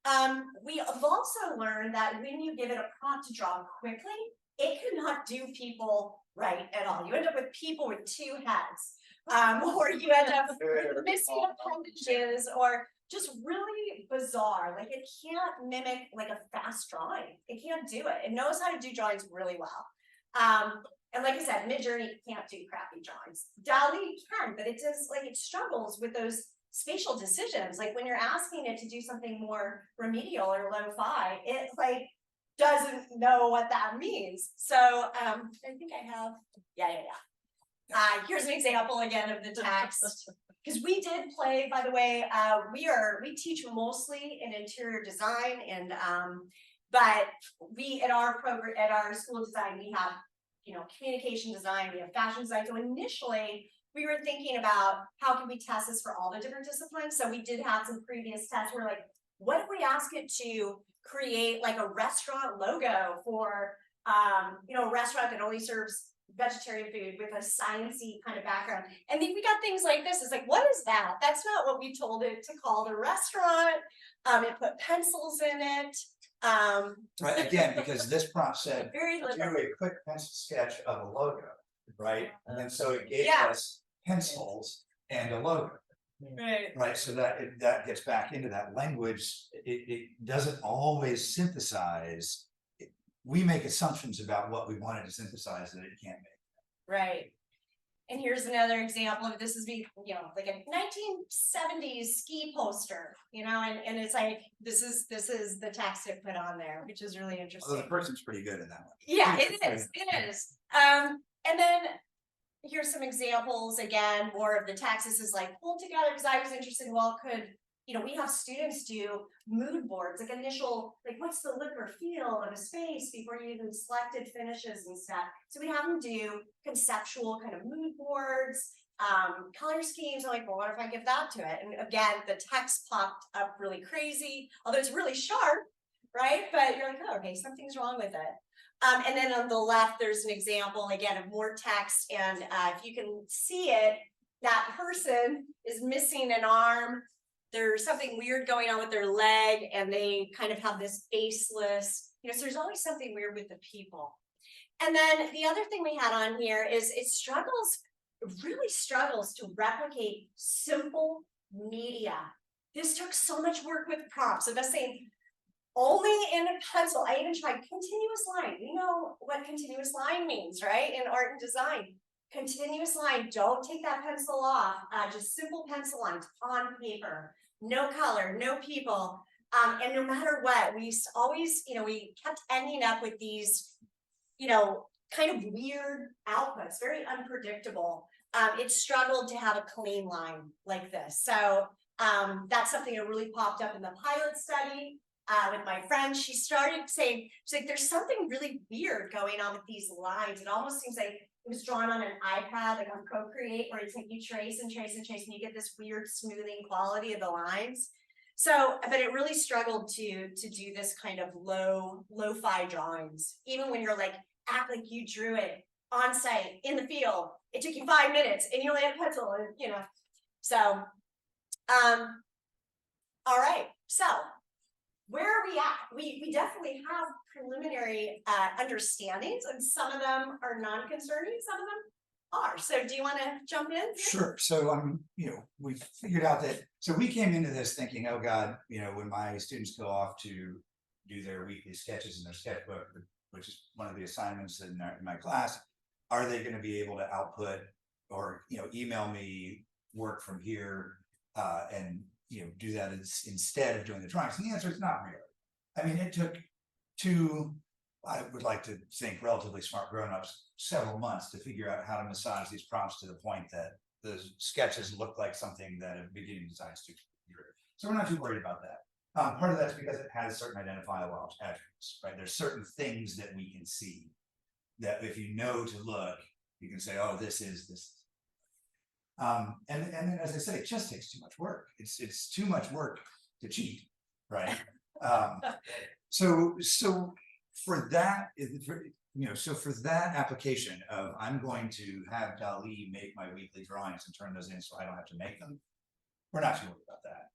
sign. We have also learned that when you give it a prompt to draw quickly, it cannot do people right at all. You end up with people with two heads, or you end up with missing appendages, or just really bizarre. Like it can't mimic like a fast drawing. It can't do it. It knows how to do drawings really well. And like I said, Midjourney can't do crappy drawings. DALL-E can, but it does, like, it struggles with those spatial decisions. Like when you're asking it to do something more remedial or lo-fi, it like doesn't know what that means. So I think I have, yeah. Here's an example again of the text. Because we did play, by the way, we teach mostly in interior design, and but we at our program, at our school of design, we have, you know, communication design, we have fashion design. So initially we were thinking about how can we test this for all the different disciplines. So we did have some previous tests. We're like, what if we ask it to create like a restaurant logo for you know, a restaurant that only serves vegetarian food with a sciencey kind of background. And then we got things like this. It's like, what is that? That's not what we told it to call the restaurant. It put pencils in it. Right, again, because this prompt said, Very do liberal. a quick pencil sketch of a logo, right? And then so it gave Yeah. us pencils and a logo, Right. right? So that gets back into that language. It doesn't always synthesize. We make assumptions about what we wanted to synthesize that it can't make. Right. And here's another example of this is, you know, like a 1970s ski poster, you know, and it's like, this is the text it put on there, which is really interesting. Although the person's pretty good in that one. Yeah, it is. And then here's some examples, again, more of the text. This is like pulled together because I was interested in, well, you know, we have students do mood boards, like initial, like what's the look or feel of a space before you even selected finishes and stuff. So we have them do conceptual kind of mood boards, color schemes. I'm like, well, what if I give that to it? And again, the text popped up really crazy, although it's really sharp, right? But you're like, oh, okay, something's wrong with it. And then on the left, there's an example, again, of more text. And if you can see it, that person is missing an arm. There's something weird going on with their leg, and they kind of have this faceless, you know, so there's always something weird with the people. And then the other thing we had on here is it really struggles to replicate simple media. This took so much work with prompts of us saying, only in a pencil. I even tried continuous line. You know what continuous line means, right? In art and design. Continuous line, don't take that pencil off, just simple pencil lines on paper, no color, no people. And no matter what, we always, you know, we kept ending up with these, you know, kind of weird outputs, very unpredictable. It struggled to have a clean line like this. So that's something that really popped up in the pilot study. With my friend, she started saying, she's like, there's something really weird going on with these lines. It almost seems like it was drawn on an iPad, like on Procreate, where it's like you trace and trace and trace, and you get this weird smoothing quality of the lines. So, but it really struggled to do this kind of lo-fi drawings, even when you're like act like you drew it on site in the field. It took you 5 minutes and you only had a pencil, and so all right, so where are we at? We definitely have preliminary understandings, and some of them are non-concerning, some of them are. So do you want to jump in? Sure. So we figured out that, so we came into this thinking, oh God, when my students go off to do their weekly sketches in their sketchbook, which is one of the assignments in my class, are they going to be able to output or email me work from here and do that instead of doing the drawings? And the answer is not really. I mean, it took two, I would like to think, relatively smart grown-ups several months to figure out how to massage these prompts to the point that the sketches look like something that a beginning design student would do. So we're not too worried about that. Part of that's because it has certain identifiable attributes, right? There's certain things that we can see that if you know to look, you can say, oh, this is this. And then, as I say, it just takes too much work. It's too much work to cheat, right? So for that, so for that application of I'm going to have DALL-E make my weekly drawings and turn those in so I don't have to make them, we're not too worried about that.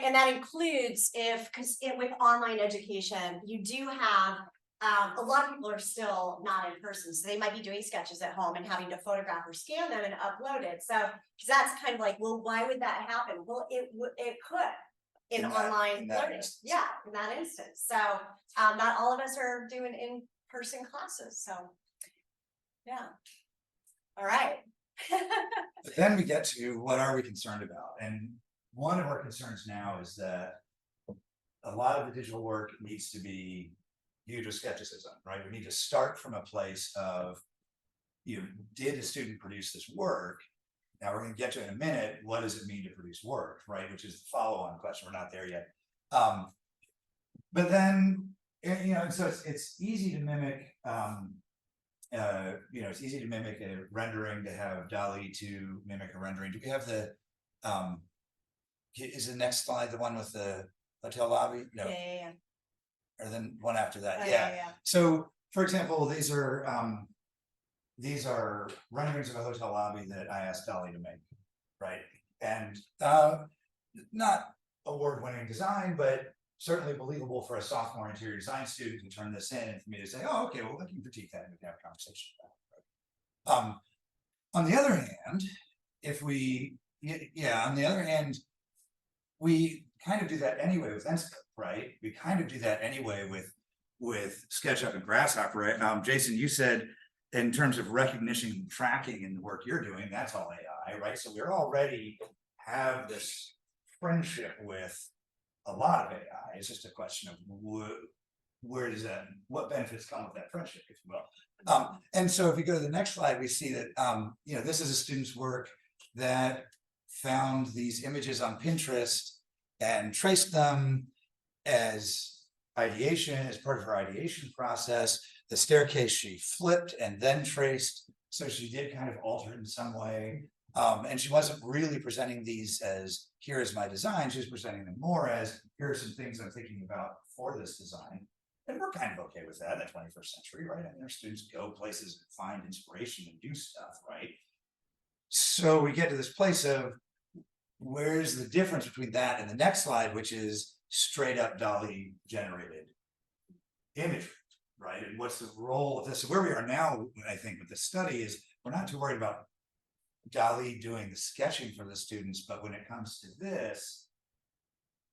And that includes because with online education, you do have a lot of people are still not in person, so they might be doing sketches at home and having to photograph or scan them and upload it. So because that's kind of like, well, why would that happen? Well, it could in online learning. Instance. Yeah, in that instance. So not all of us are doing in-person classes. So yeah. All right. But then we get to what are we concerned about? And one of our concerns now is that a lot of the digital work needs to be viewed with skepticism, right? We need to start from a place of, did a student produce this work? Now we're going to get to in a minute, what does it mean to produce work, right? Which is the follow-on question. We're not there yet. But then, so it's easy to mimic, it's easy to mimic a rendering, to have DALL-E to mimic a rendering. Do we have the, is the next slide the one with the hotel lobby? No. Yeah. Or then one after that. Oh, yeah. yeah. So for example, these are renderings of a hotel lobby that I asked DALL-E to make, right? And not award-winning design, but certainly believable for a sophomore interior design student to turn this in and for me to say, oh, okay, well, I can critique that and we can have a conversation about it. Right? On the other hand, we kind of do that anyway with Enscope, right? We kind of do that anyway with SketchUp and Grasshopper, right? Jason, you said in terms of recognition and tracking and the work you're doing, that's all AI, right? So we're already have this friendship with a lot of AI. It's just a question of where does that, what benefits come with that friendship, if you will. And so if we go to the next slide, we see that, this is a student's work that found these images on Pinterest and traced them as ideation, as part of her ideation process. The staircase she flipped and then traced. So she did kind of alter it in some way. And she wasn't really presenting these as, here is my design. She was presenting them more as, here are some things I'm thinking about for this design. And we're kind of okay with that in the 21st century, right? I mean, our students go places and find inspiration and do stuff, right? So we get to this place of, where's the difference between that and the next slide, which is straight up DALL-E generated imagery, right? And what's the role of this? So where we are now, I think, with this study is we're not too worried about DALL-E doing the sketching for the students, but when it comes to this,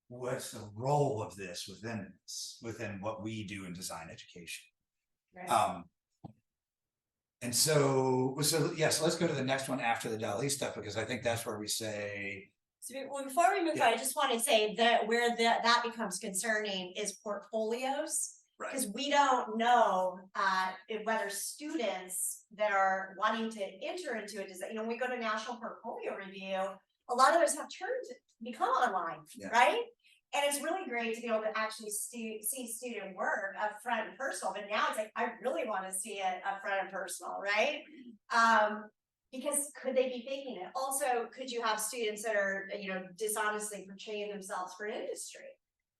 what's the role of this within what we do in design education? Right. And so yeah, so let's go to the next one after the DALL-E stuff, because I think that's where we say. So before we move on, I just want to say that where that becomes concerning is portfolios. Right. Because we don't know whether students that are wanting to enter into a design, when we go to National Portfolio Review, a lot of those have turned to become online, right? And it's really great to be able to actually see student work up front and personal. But now it's like, I really want to see it up front and personal, right? Because could they be faking it? Also, could you have students that are, dishonestly portraying themselves for industry,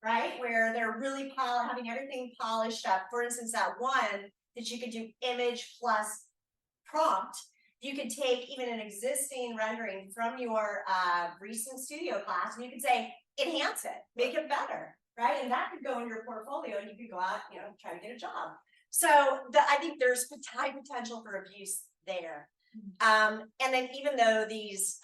right? Where they're really having everything polished up. For instance, that one that you could do image plus prompt. You could take even an existing rendering from your recent studio class, and you could say, enhance it, make it better, right? And that could go in your portfolio, and you could go out, try to get a job. So I think there's high potential for abuse there. And then even though these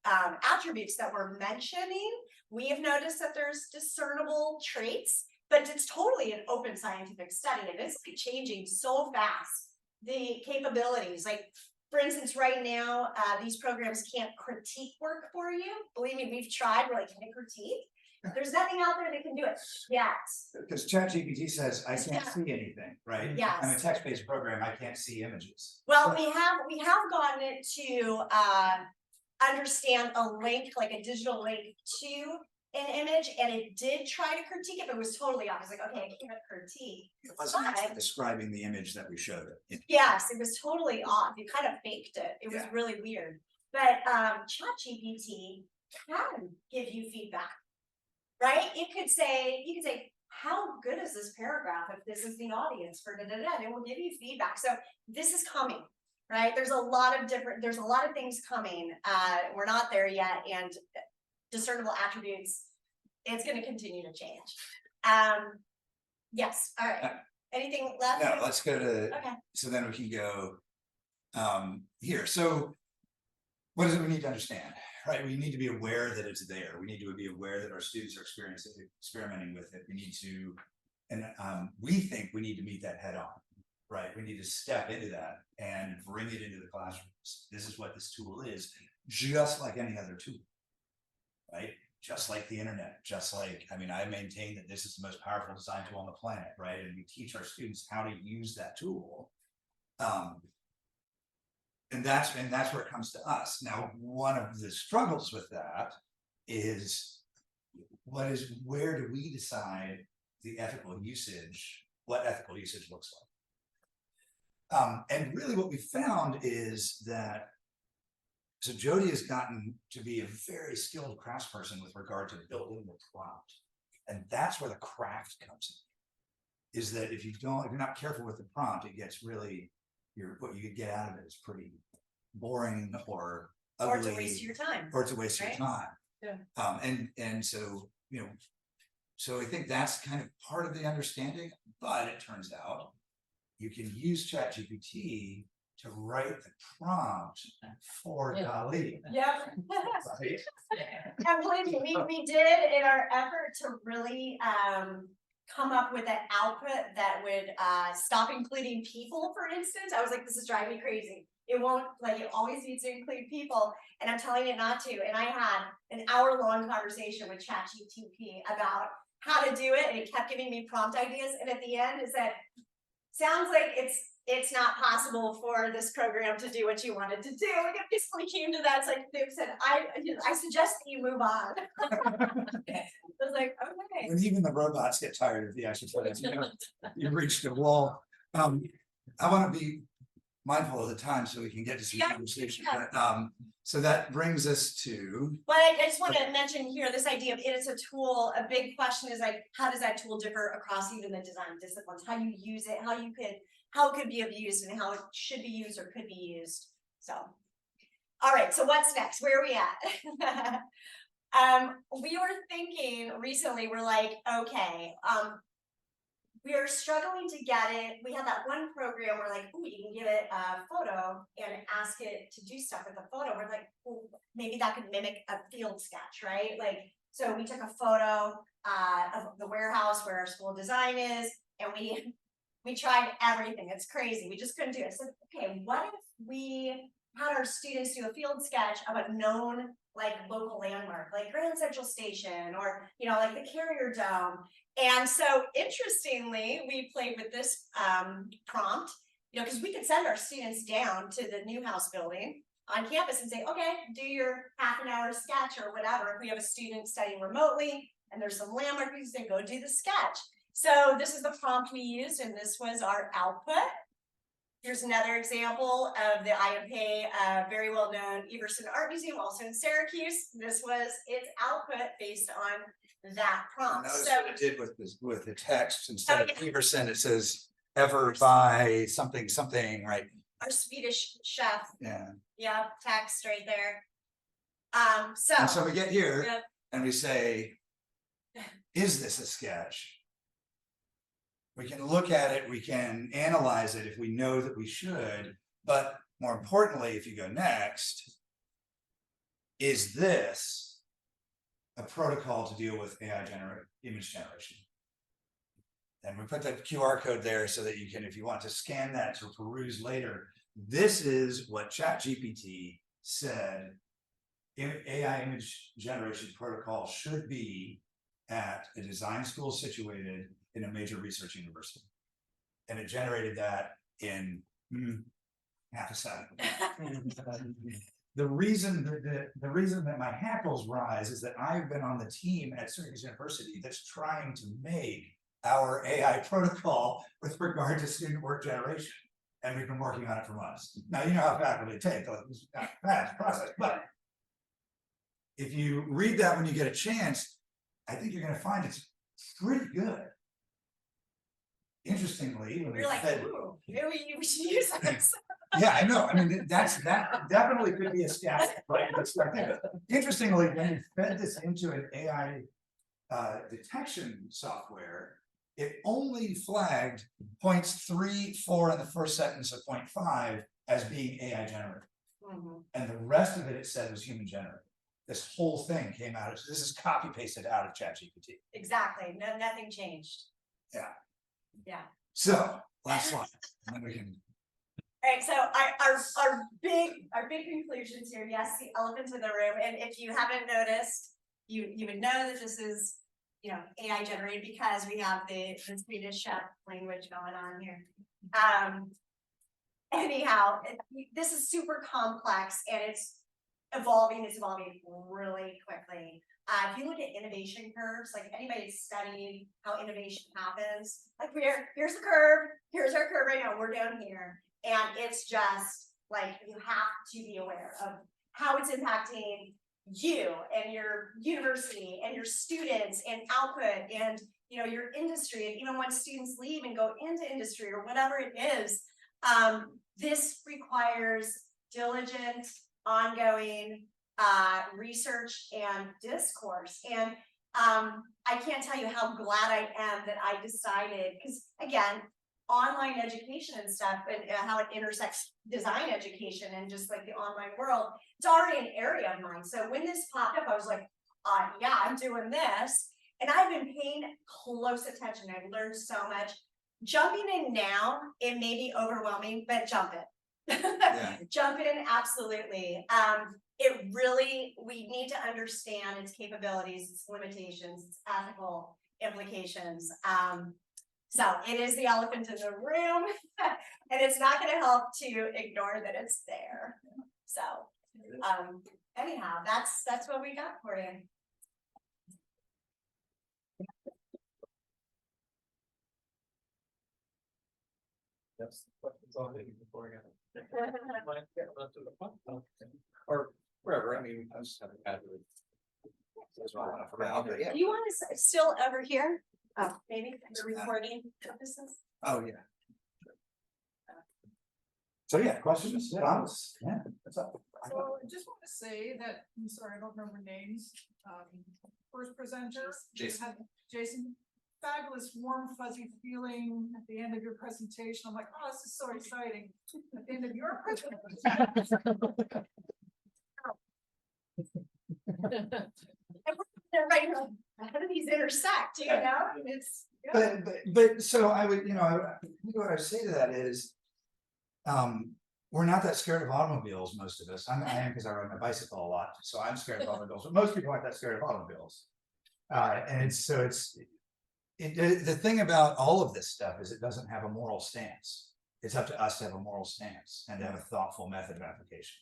attributes that we're mentioning, we have noticed that there's discernible traits, but it's totally an open scientific study, and it's changing so fast. The capabilities, like for instance, right now, these programs can't critique work for you. Believe me, we've tried. We're like, can it critique? There's nothing out there that can do it yet. Because ChatGPT says I can't see anything, right? Yes. I'm a text-based program. I can't see images. Well, we have gotten it to understand a link, like a digital link to an image, and it did try to critique it, but it was totally off. It's like, okay, I can't critique. It wasn't actually describing the image that we showed it. Yes, it was totally off. You kind of faked it. It was Yeah. really weird. But ChatGPT can give you feedback, right? You could say, how good is this paragraph if this is the audience for and it will give you feedback. So this is coming, right? There's a lot of things coming. We're not there yet, and discernible attributes, it's going to continue to change. Yes. All right. Anything left? No, let's go to, Okay. so then we can go here. So what is it we need to understand, right? We need to be aware that it's there. We need to be aware that our students are experimenting with it. We need to, and we think we need to meet that head on, right? We need to step into that and bring it into the classrooms. This is what this tool is, just like any other tool, right? Just like the internet, just like, I mean, I maintain that this is the most powerful design tool on the planet, right? And we teach our students how to use that tool. And that's where it comes to us. Now, one of the struggles with that is where do we decide the ethical usage, what ethical usage looks like? And really what we found is that, so Jody has gotten to be a very skilled craftsperson with regard to building the prompt. And that's where the craft comes in, is that if you're not careful with the prompt, it gets really, what you get out of it is pretty boring or ugly. Or it's a waste of your time. Or it's a waste of your time. Yeah. And so, so I think that's kind of part of the understanding, but it turns out you can use ChatGPT to write the prompt for DALL-E. Yep. Right? And believe me, we did in our effort to really come up with an output that would stop including people, for instance. I was like, this is driving me crazy. It won't, like, it always needs to include people, and I'm telling it not to. And I had an hour-long conversation with ChatGPT about how to do it, and it kept giving me prompt ideas. And at the end, it said, sounds like it's not possible for this program to do what you wanted to do. Like, it basically came to that. It's like they said, I suggest that you move on. I was like, okay. When even the robots get tired of the exercise, you've reached a wall. I want to be mindful of the time so we can get to some conversation. Yeah. But, so that brings us to. But I just want to mention here this idea of it's a tool. A big question is like, how does that tool differ across even the design disciplines? How you use it, how it could be abused, and how it should be used or could be used. So, all right. So what's next? Where are we at? We were thinking recently. We're like, okay. We are struggling to get it. We had that one program where like, ooh, you can give it a photo and ask it to do stuff with the photo. We're like, well, maybe that could mimic a field sketch, right? Like, so we took a photo of the warehouse where our school design is, and we tried everything. It's crazy. We just couldn't do it. So, okay, what if we had our students do a field sketch of a known like local landmark, like Grand Central Station, or like the Carrier Dome. And so interestingly, we played with this prompt, because we could send our students down to the Newhouse building on campus and say, okay, do your half an hour sketch or whatever. If we have a student studying remotely and there's some landmark, we can say, go do the sketch. So this is the prompt we used, and this was our output. Here's another example of the IMPA, very well-known Everson Art Museum, also in Syracuse. This was its output based on that prompt. Notice So what it did with the text. Instead of Everson, it says ever buy something, right? Our Swedish chef, Yeah. yeah, text right there. And so we get here Yep. and we say, is this a sketch? We can look at it, we can analyze it if we know that we should, but more importantly, if you go next, is this a protocol to deal with AI image generation? And we put that QR code there so that you can, if you want to scan that to peruse later, this is what ChatGPT said AI image generation protocol should be at a design school situated in a major research university. And it generated that in half a second. The reason that my hackles rise is that I've been on the team at Syracuse University that's trying to make our AI protocol with regard to student work generation. And we've been working on it for months. Now, you know how faculty take it's not a fast process, but if you read that when you get a chance, I think you're going to find it's pretty good. Interestingly, when You're like, ooh, maybe we should use this. yeah, I know. I mean, that definitely could be a stat, right? Let's start there. Interestingly, when you fed this into an AI detection software, it only flagged points 3, 4 in the first sentence of point 5 as being AI generated. And the rest of it said was human generated. This whole thing came out of, this is copy pasted out of ChatGPT. Exactly. No, nothing changed. Yeah. Yeah. So last slide, and then we can. All right, so our big conclusions here. Yes, the elephant in the room, and if you haven't noticed, you would know that this is, you know, AI generated because we have the Swedish chef language going on here. Anyhow, this is super complex and it's evolving really quickly. If you look at innovation curves, like if anybody's studied how innovation happens, like here's the curve, here's our curve right now, we're down here. And it's just like, you have to be aware of how it's impacting you and your university and your students and output and, you know, your industry. And even when students leave and go into industry or whatever it is, this requires diligent, ongoing research and discourse. And I can't tell you how glad I am that I decided, because again, online education and stuff and how it intersects design education and just like the online world, it's already an area of mine. So when this popped up, I was like, yeah, I'm doing this. And I've been paying close attention. I've learned so much. Jumping in now, it may be overwhelming, but jump in. Yeah. Jump in, absolutely. It really, we need to understand its capabilities, its limitations, its ethical implications. So it is the elephant in the room, and it's not going to help to ignore that it's there. So anyhow, that's what we got for you. Yes, questions on it before I got or wherever. I mean, I just haven't had it. Do you want to still over here? Oh, maybe the recording purposes. Oh, yeah. So yeah, questions? Comments? Yeah, what's up? So I just want to say that, I'm sorry, I don't remember names. First presenter, Jason, fabulous, warm, fuzzy feeling at the end of your presentation. I'm like, oh, this is so exciting. At the end of your presentation. Right, how do these intersect? You know, it's. Yeah. But so I would, you know, I think what I would say to that is, we're not that scared of automobiles, most of us. I am because I ride my bicycle a lot, so I'm scared of automobiles. But most people aren't that scared of automobiles. And the thing about all of this stuff is it doesn't have a moral stance. It's up to us to have a moral stance and to have a thoughtful method of application.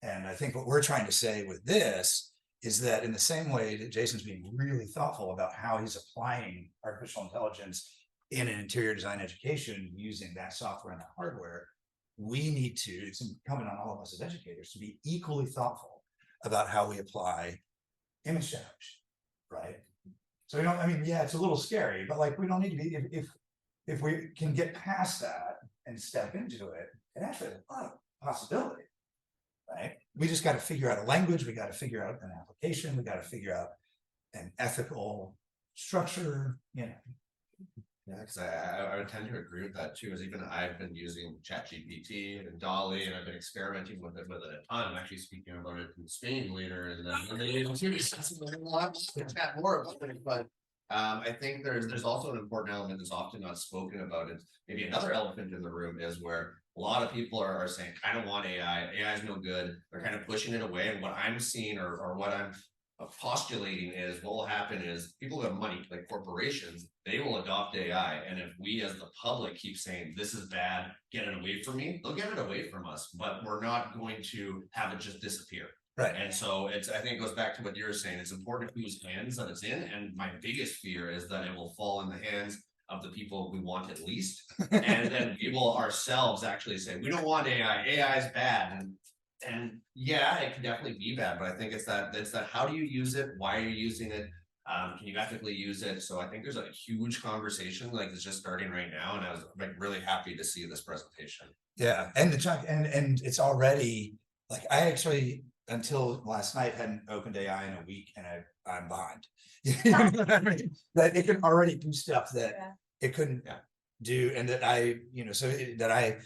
And I think what we're trying to say with this is that in the same way that Jason's being really thoughtful about how he's applying artificial intelligence in an interior design education using that software and that hardware, we need to, it's incumbent on all of us as educators to be equally thoughtful about how we apply image generation, right? So we don't, I mean, yeah, it's a little scary, but like we don't need to be, if we can get past that and step into it, it actually has a lot of possibility. Right? We just got to figure out a language, we got to figure out an application, we got to figure out an ethical structure, you know. Yeah, because I would tend to agree with that too, as even I've been using ChatGPT and Dolly, and I've been experimenting with it a ton. I'm actually speaking about it in Spain later, and then chat more about it. But I think there's also an important element that's often not spoken about. Is maybe another elephant in the room is where a lot of people are saying, I don't want AI, AI is no good. They're kind of pushing it away. And what I'm seeing or what I'm postulating is what will happen is people who have money, like corporations, they will adopt AI. And if we as the public keep saying this is bad, get it away from me, they'll get it away from us, but we're not going to have it just disappear. Right. And so I think it goes back to what you're saying. It's important whose hands that it's in. And my biggest fear is that it will fall in the hands of the people we want it least. And then we will ourselves actually say, we don't want AI, AI is bad. And yeah, it can definitely be bad, but I think it's that how do you use it? Why are you using it? Can you ethically use it? So I think there's a huge conversation like it's just starting right now, and I was like really happy to see this presentation. Yeah, and and it's already like I actually until last night hadn't opened AI in a week, and I'm behind. You know what I mean? That it can already do stuff that it couldn't do, and that that I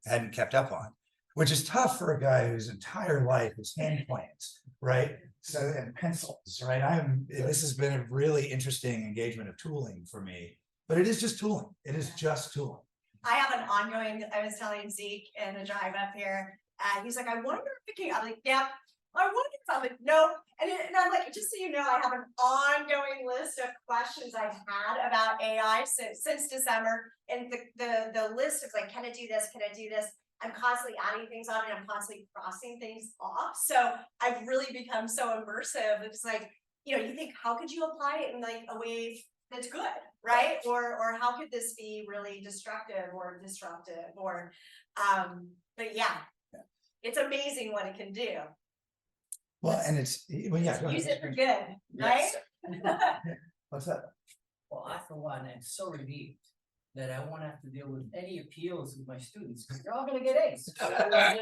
hadn't kept up on. Which is tough for a guy whose entire life is hand plans, right? So and pencils, right? This has been a really interesting engagement of tooling for me, but it is just tooling. It is just tooling. I have an ongoing, I was telling Zeke in the drive up here, he's like, I wonder if it can, I'm like, yeah, I wonder if I'm like, no. And I'm like, just so you know, I have an ongoing list of questions I've had about AI since December. And the list is like, can it do this? Can it do this? I'm constantly adding things on and I'm constantly crossing things off. So I've really become so immersive. It's like, you think, how could you apply it in like a way that's good, right? Or how could this be really destructive or disruptive or, but yeah, it's amazing what it can do. Well, and it's, use it for good, right? What's that? Well, I for one am so relieved that I won't have to deal with any appeals with my students, because they're all gonna get A's. I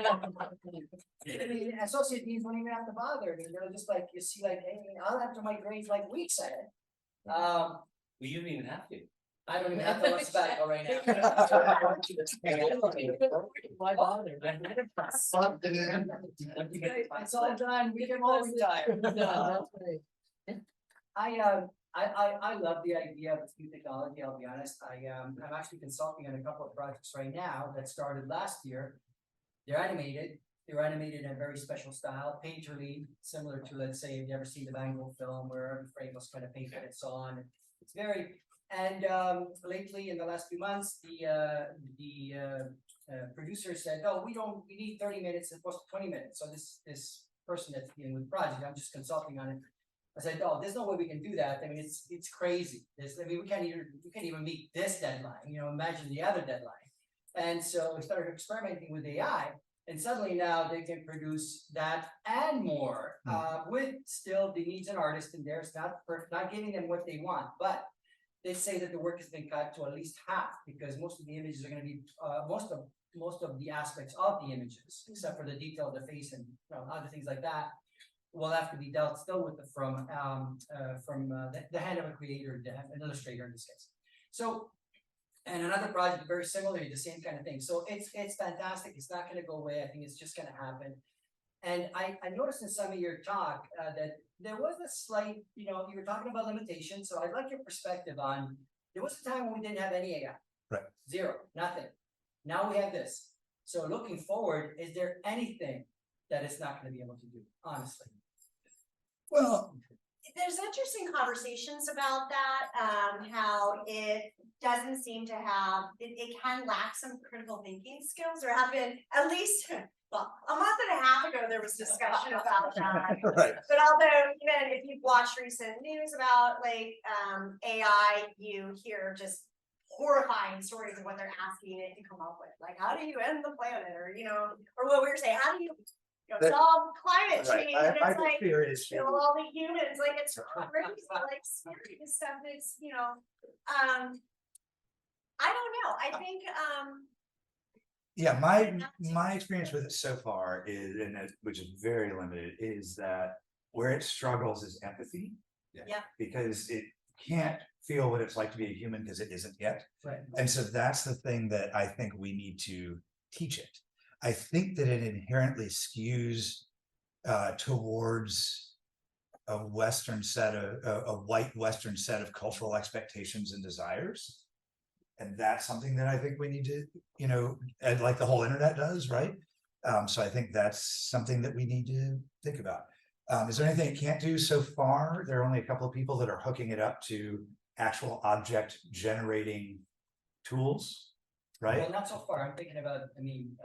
mean, associate deans won't even have to bother. I mean, they're just like, you see, like, hey, I'll have to my grades like weeks ahead. You don't even have to. I don't even have to look back right now. Why bother? It's all done, we can all retire. I love the idea of this new technology, I'll be honest. I'm actually consulting on a couple of projects right now that started last year. They're animated in a very special style, painterly, similar to, let's say, if you ever seen the Van Gogh film where every frame was kind of painted and so on. It's very, and lately in the last few months, the producer said, oh, we need 30 minutes as opposed to 20 minutes. So this person that's dealing with the project, I'm just consulting on it. I said, oh, there's no way we can do that. I mean, it's crazy. We can't even meet this deadline. Imagine the other deadline. And so we started experimenting with AI, and suddenly now they can produce that and more, with still the needs and artists in there. It's not perfect, not giving them what they want, but they say that the work has been cut to at least half, because most of the images are going to be most of the aspects of the images, except for the detail of the face and other things like that, will have to be dealt still with from the hand of a creator, an illustrator in this case. So, and another project very similarly, the same kind of thing. So it's fantastic. It's not going to go away. I think it's just going to happen. And I noticed in some of your talk that there was a slight, you were talking about limitations. So I'd like your perspective on, there was a time when we didn't have any AI. Right. Zero, nothing. Now we have this. So looking forward, is there anything that it's not going to be able to do, honestly? Well, there's interesting conversations about that, how it doesn't seem to have, it can lack some critical thinking skills. There have been, at least, well, a month and a half ago, there was discussion about that. right. But although, even if you've watched recent news about like AI, you hear just horrifying stories of what they're asking it to come up with. Like, how do you end the planet? Or, or what we were saying, how do you solve climate change? Right. And it's like, fear is all the humans, like it's crazy, like scary stuff. It's I don't know, I think, Yeah, my experience with it so far is, which is very limited, is that where it struggles is empathy. Yeah. Because it can't feel what it's like to be a human because it isn't yet. Right. And so that's the thing that I think we need to teach it. I think that it inherently skews towards a Western set of a white Western set of cultural expectations and desires. And that's something that I think we need to, you know, and like the whole internet does, right? So I think that's something that we need to think about. Is there anything it can't do so far? There are only a couple of people that are hooking it up to actual object generating tools, right? Well, not so far, I'm thinking about, I mean,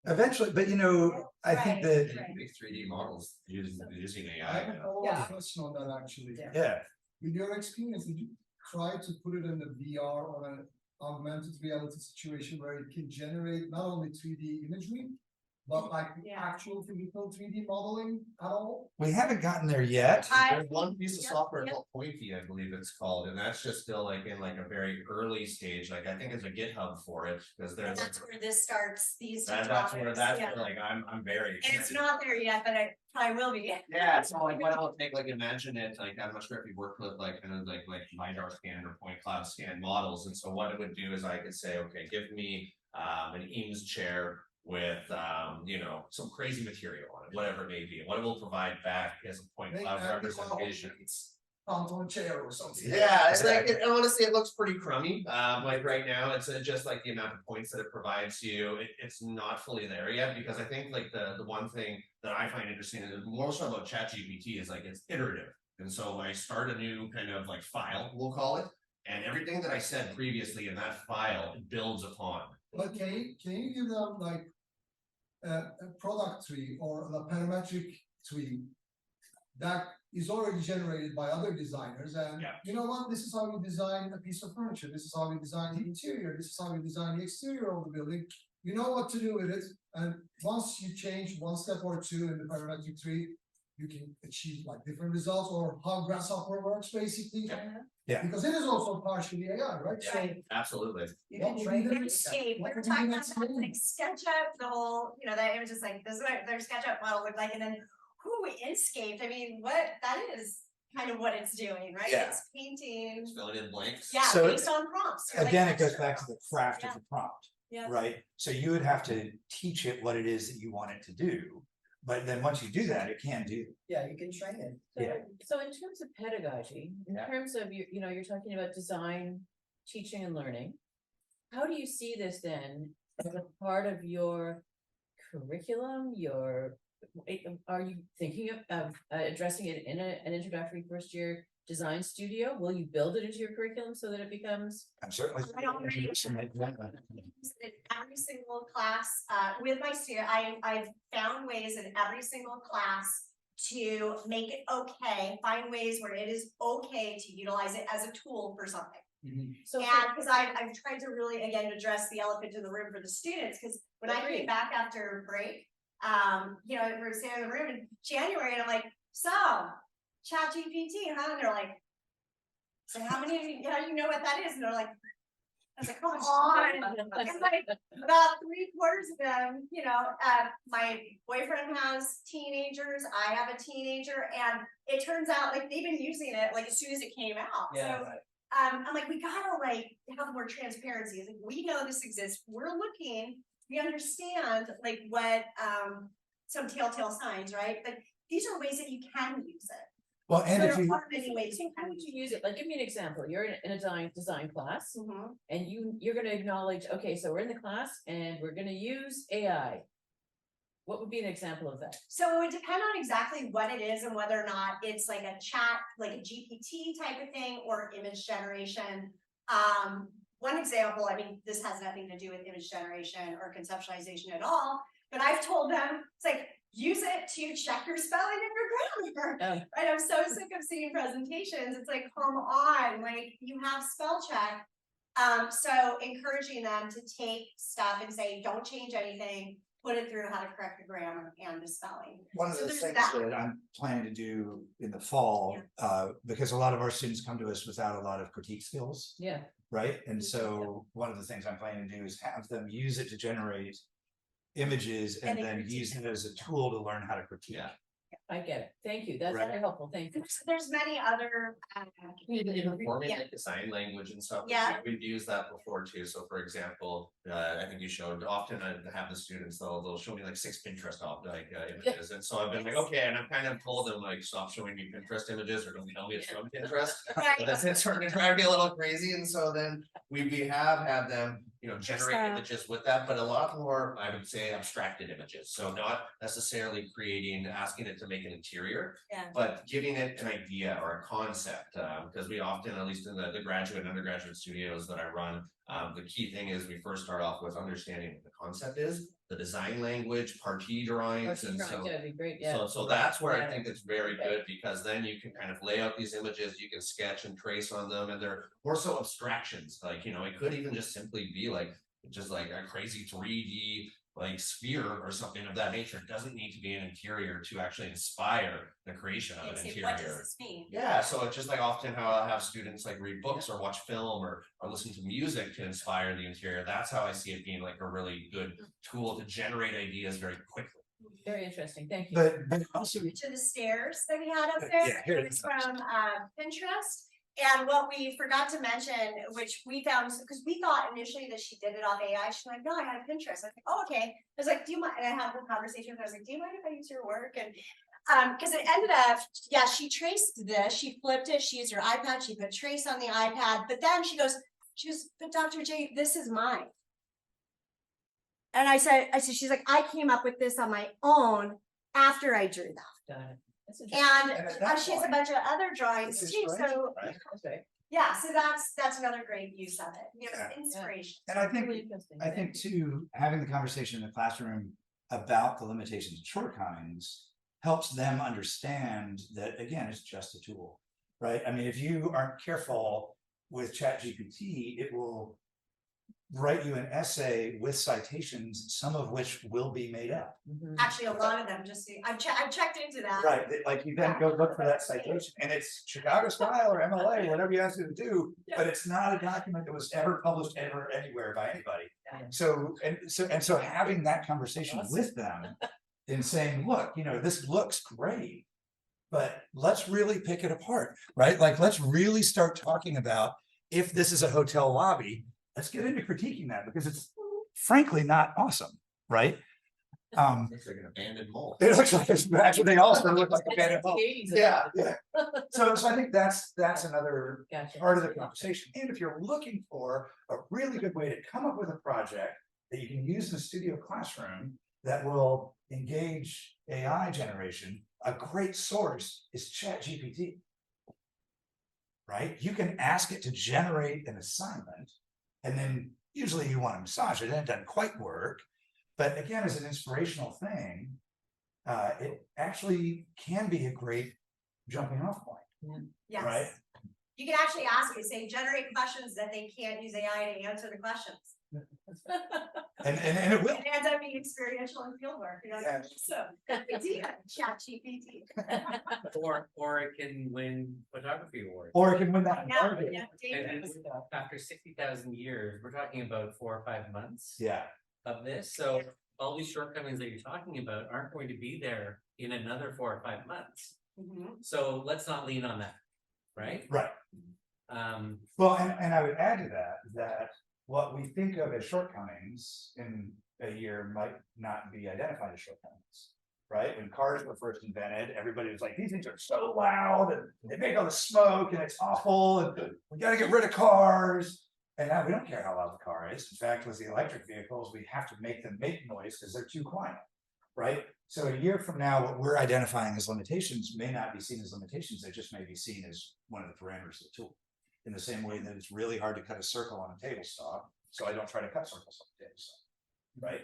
Eventually, but you know, I think Right, that, right. Make 3D models using I AI. have a follow-up question on that actually. Yeah. yeah, With your experience, did you try to put it in the VR or an augmented reality situation where it can generate not only 3D imagery, but like Yeah. actual physical 3D modeling at all? we haven't gotten there yet. There's one piece of Yep, software yep. called Pointy, I believe it's called, and that's just still like in like a very early stage, like I think there's a GitHub for it, because And there's. that's where this starts, these two That's where, topics, that's yeah. where like I'm very. And it's excited. not there yet, but it probably will be. Yeah, so like what I'll take, like imagine it, like I'm not sure if you've worked with like kind of like LiDAR scan or point cloud scan models, and so what it would do is I could say, okay, give me an Eames chair with you know, some crazy material on it, whatever it may be, what it will provide back as a point Make cloud that representation. Pontoon chair or something. Yeah, it's like, honestly, it looks pretty crummy, like right now, it's just like the amount of points that it provides you, it's not fully there yet, because I think like the one thing that I find interesting, and more so about ChatGPT, is like it's iterative. And so I start a new kind of like file, we'll call it, and everything that I said previously in that file, it builds upon. But can you give them like a product tree or a parametric tree that is already generated by other designers, and Yeah. you know what, this is how we design a piece of furniture, this is how we design the interior, this is how we design the exterior of the building. You know what to do with it, and once you change one step or two in the parametric tree, you can achieve like different results, or how Grasshopper works basically. Yeah. Because it is also partially AI, right? Yeah. So Absolutely. you can train them. Landscape, we What were would be talking the about next that, thing? like SketchUp, the whole, you know, that it was just like, this is what their SketchUp model looked like, and then Inkscape, I mean, what, that is kind of what it's doing, right? Yeah. It's painting, Filling in blanks. yeah, So, based on prompts. You're like, Again, it goes extra back to the prompts. craft Yeah. of the prompt, Yeah. right? So you would have to teach it what it is that you want it to do. But then once you do that, it can do. Yeah, you can train it. Yeah. So in terms of pedagogy, in Yeah. terms of you know, you're talking about design, teaching and learning. How do you see this then as a part of your curriculum, are you thinking of addressing it in an introductory first year design studio? Will you build it into your curriculum so that it becomes? I'm certainly. I don't really- In every single class, with my student, I've found ways in every single class to make it okay, find ways where it is okay to utilize it as a tool for something. So And because I've tried to really, again, address the elephant in the room for the students, because when I came Agreed. back after break, you know, we were sitting in the room in January, and I'm like, so, ChatGPT, huh? And they're like, so how many of you, you know what that is? And they're like, I was like, come on. And like, about 3/4 of them, you know, my boyfriend has teenagers, I have a teenager, and it turns out like they've been using it like as soon as it came out. Yeah. So I'm like, we gotta like have more transparency. It's like, we know this exists, we're looking, we understand like what some telltale signs, right? But these are ways that you can use it. Well, and So if there you, are many ways So you how can would use you use it? Like, give me an example. You're in a design class it. Mhm. and you're gonna acknowledge, okay, so we're in the class and we're gonna use AI. What would be an example of that? So it would depend on exactly what it is and whether or not it's like a chat, like a GPT type of thing or image generation. One example, I mean, this has nothing to do with image generation or conceptualization at all, but I've told them, it's like, use it to check your spelling and your grammar. Oh. Right, I'm so sick of seeing presentations, it's like, come on, like, you have spell check. So encouraging them to take stuff and say, don't change anything, put it through how to correct the grammar and the spelling. one of So the there's things that. that I'm planning to do in the fall, because a lot of our students come to us without a lot of critique skills. Yeah. right? And so one of the things I'm planning to do is have them use it to generate images and And then then critique use it as a tool to learn how to critique. Yeah. I get it. Thank you. That's Right. very helpful. Thank you. There's many other. Even forming Yeah. like design language and stuff. Yeah. We've used that before too. So for example, I think you showed often I have the students, they'll show me like 6 Pinterest images. And so I've been like, okay, and I've kind of told them like, stop showing me Pinterest images or don't tell me it's from Pinterest. But that's it, starting to drive me a little crazy. And so then we have had them, generate images with that, but a lot more, I would say, abstracted images. So not necessarily asking it to make an interior, Yeah. but giving it an idea or a concept, because we often, at least in the graduate and undergraduate studios that I run, the key thing is we first start off with understanding what the concept is, the design language, partie drawings, and so. That'd be great, yeah. So that's where I think it's very good, because then you can kind of lay out these images, you can sketch and trace on them, and they're more so abstractions, like, it could even just simply be like, just like a crazy 3D like sphere or something of that nature. It doesn't need to be an interior to actually inspire the creation of an Say, what does interior. this mean? Yeah, so it's just like often how I'll have students like read books or watch film or listen to music to inspire the interior. That's how I see it being like a really good tool to generate ideas very quickly. Very interesting. Thank you. But also, To the stairs that we had up there. Yeah, here it It was is. from Pinterest. And what we forgot to mention, which we found, because we thought initially that she did it off AI. She's like, no, I had Pinterest. I was like, oh, okay. I was like, do you mind? And I had a conversation with her. I was like, do you mind if I use your work? And because it ended up, yeah, she traced this, she flipped it, she used her iPad, she put trace on the iPad, but then she goes, but Dr. J, this is mine. And I said, she's like, I came up with this on my own after I drew that. Got it. That's interesting. And at that she has a point, bunch of other drawings it's too, so, right? Okay. yeah, so that's another great use of it, Yeah. inspiration. And I think Really interesting. I think too, having the conversation in the classroom about the limitations and shortcomings helps them understand that, again, it's just a tool, right? I mean, if you aren't careful with ChatGPT, it will write you an essay with citations, some of which will be made up. Mhm. Actually, a lot of them, I've checked into that. Right, like you then go look for that citation, and it's Chicago style or MLA, whatever you ask it to do, but it's not a document that was ever published ever anywhere by anybody. Yeah. So having that conversation with them and saying, look, this looks great, but let's really pick it apart, right? Like, let's really start talking about, if this is a hotel lobby, let's get into critiquing that, because it's frankly not awesome, right? Looks like an abandoned mall. It looks like actually they also look like abandoned homes. Yeah. Yeah. So I think that's another Gotcha. part of the conversation. And if you're looking for a really good way to come up with a project that you can use in a studio classroom that will engage AI generation, a great source is ChatGPT. Right? You can ask it to generate an assignment, and then usually you want to massage it, and it doesn't quite work. But again, as an inspirational thing, it actually can be a great jumping off point, Yes. right? You can actually ask it, say, generate questions that they can't use AI to answer the questions. And it will. It ends up being experiential and fieldwork, Yeah. so, good idea, ChatGPT. Or it can win photography awards. Or it can win that. Yeah, award. yeah, And David. after 60,000 years, we're talking about 4 or 5 months Yeah, of this, so all these shortcomings that you're talking about aren't going to be there in another 4 or 5 months. Mhm. So let's not lean on that, right? right. Well, and I would add to that what we think of as shortcomings in a year might not be identified as shortcomings. Right? When cars were first invented, everybody was like, these things are so loud and they make all the smoke and it's awful and we got to get rid of cars. And now we don't care how loud the car is. In fact, with the electric vehicles, we have to make them make noise because they're too quiet. Right? So a year from now, what we're identifying as limitations may not be seen as limitations. They just may be seen as one of the parameters of the tool. In the same way that it's really hard to cut a circle on a table saw, so I don't try to cut circles on a table saw, right?